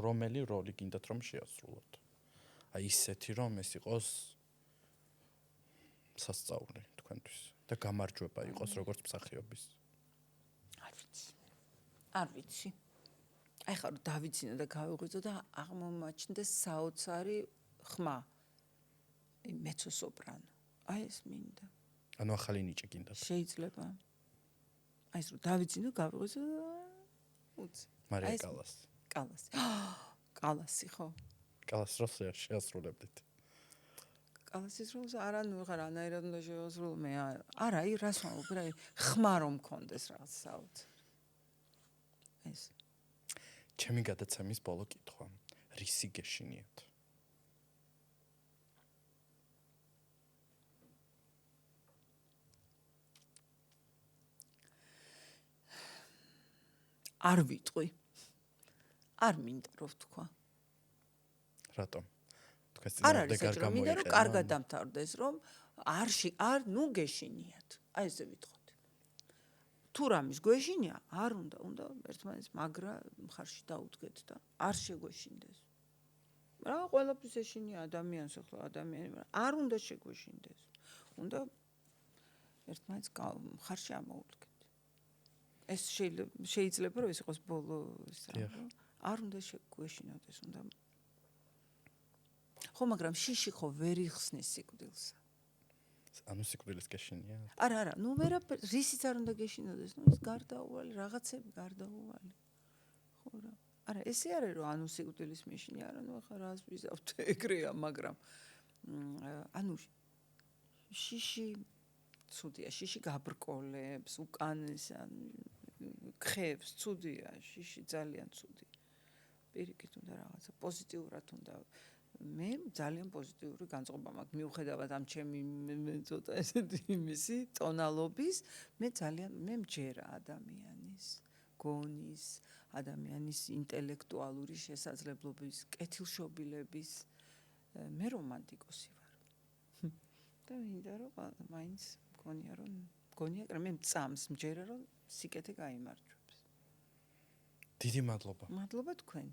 Speaker 2: რომელი როლი გინდათ რომ შეასრულოთ. აი ისეთი რომ ეს იყოს სასწაული თქვენთვის და გამარჯვება იყოს როგორც მსახიობის.
Speaker 1: არ ვიცი. აი ხარ დავიცინა და გავიღვიძო და აღმომაჩნდეს საოცარი ხმა. მეცო-სოპრანო. აი ეს მინდა.
Speaker 2: ანუ ახალი ნიჭი გინდათ.
Speaker 1: შეიძლება. აი ეს რომ დავიძინო, გავიღვიძო და უცი.
Speaker 2: მარია კალასი.
Speaker 1: კალასი ხო?
Speaker 2: კალას როლს შეასრულებდით.
Speaker 1: კალასის როლს არა, ნუ ხარ ანაირად უნდა შევასრულო მე. არა, აი რას ვამბობ, აი ხმა რომ მქონდეს რაღაც საოცარი. ეს
Speaker 2: ჩემი გადაცემის ბოლო კითხვა. რისი გეშინიათ?
Speaker 1: არ ვიტყვი. არ მინდა რომ ვთქვა.
Speaker 2: რატომ? თქვენ
Speaker 1: არ არის
Speaker 2: წინააღმდეგ არ
Speaker 1: საჭირო, მინდა რომ
Speaker 2: გამოიყენო?
Speaker 1: კარგად დამთავრდეს, რომ არ ნუ გეშინიათ. აი ესე ვითხოვთ. თუ რამის გვეშინია, არ უნდა ერთმანეთს მაგრა მხარში დაუდგეთ და არ შეგვეშინდეს. რა ყველაფრის ეშინია ადამიანს ახლა ადამიანი, არ უნდა შეგვეშინდეს. უნდა ერთმანეთს მხარში ამოუდგეთ. ეს შეიძლება რომ ეს იყოს ბოლო ის რა. არ უნდა შეგვეშინოდეს, უნდა ხო, მაგრამ შიში ხო ვერ იხსნის სიკვდილს.
Speaker 2: ანუ სიკვდილის გეშინია?
Speaker 1: არა, ნუ ვერაფერ, რისიც არ უნდა გეშინოდეს, ნუ ის გარდაუვალი, რაღაცები გარდაუვალი. ხო რა. არა, ესე არის რომ ანუ სიკვდილის მეშინია, არა, ნუ ახლა რას ვიზავთ, ეგრეა, მაგრამ ანუ შიში ცუდია, შიში გაბრკოლებს, უკანეს ხებს, ცუდია, შიში ძალიან ცუდია. პირიქით უნდა რაღაცა პოზიტიურად უნდა მე ძალიან პოზიტიური განწყობა მაქვს მიუხედავად ამ ჩემი ცოტა ესეთი იმისი ტონალობის მე მჯერა ადამიანის გონის ადამიანის ინტელექტუალური შესაძლებლობის კეთილშობილების მე რომანტიკოსი ვარ და მინდა რომ მაინც მგონია მე მწამს მჯერა რომ სიკეთე გაიმარჯვებს
Speaker 2: დიდი მადლობა
Speaker 1: მადლობა თქვენ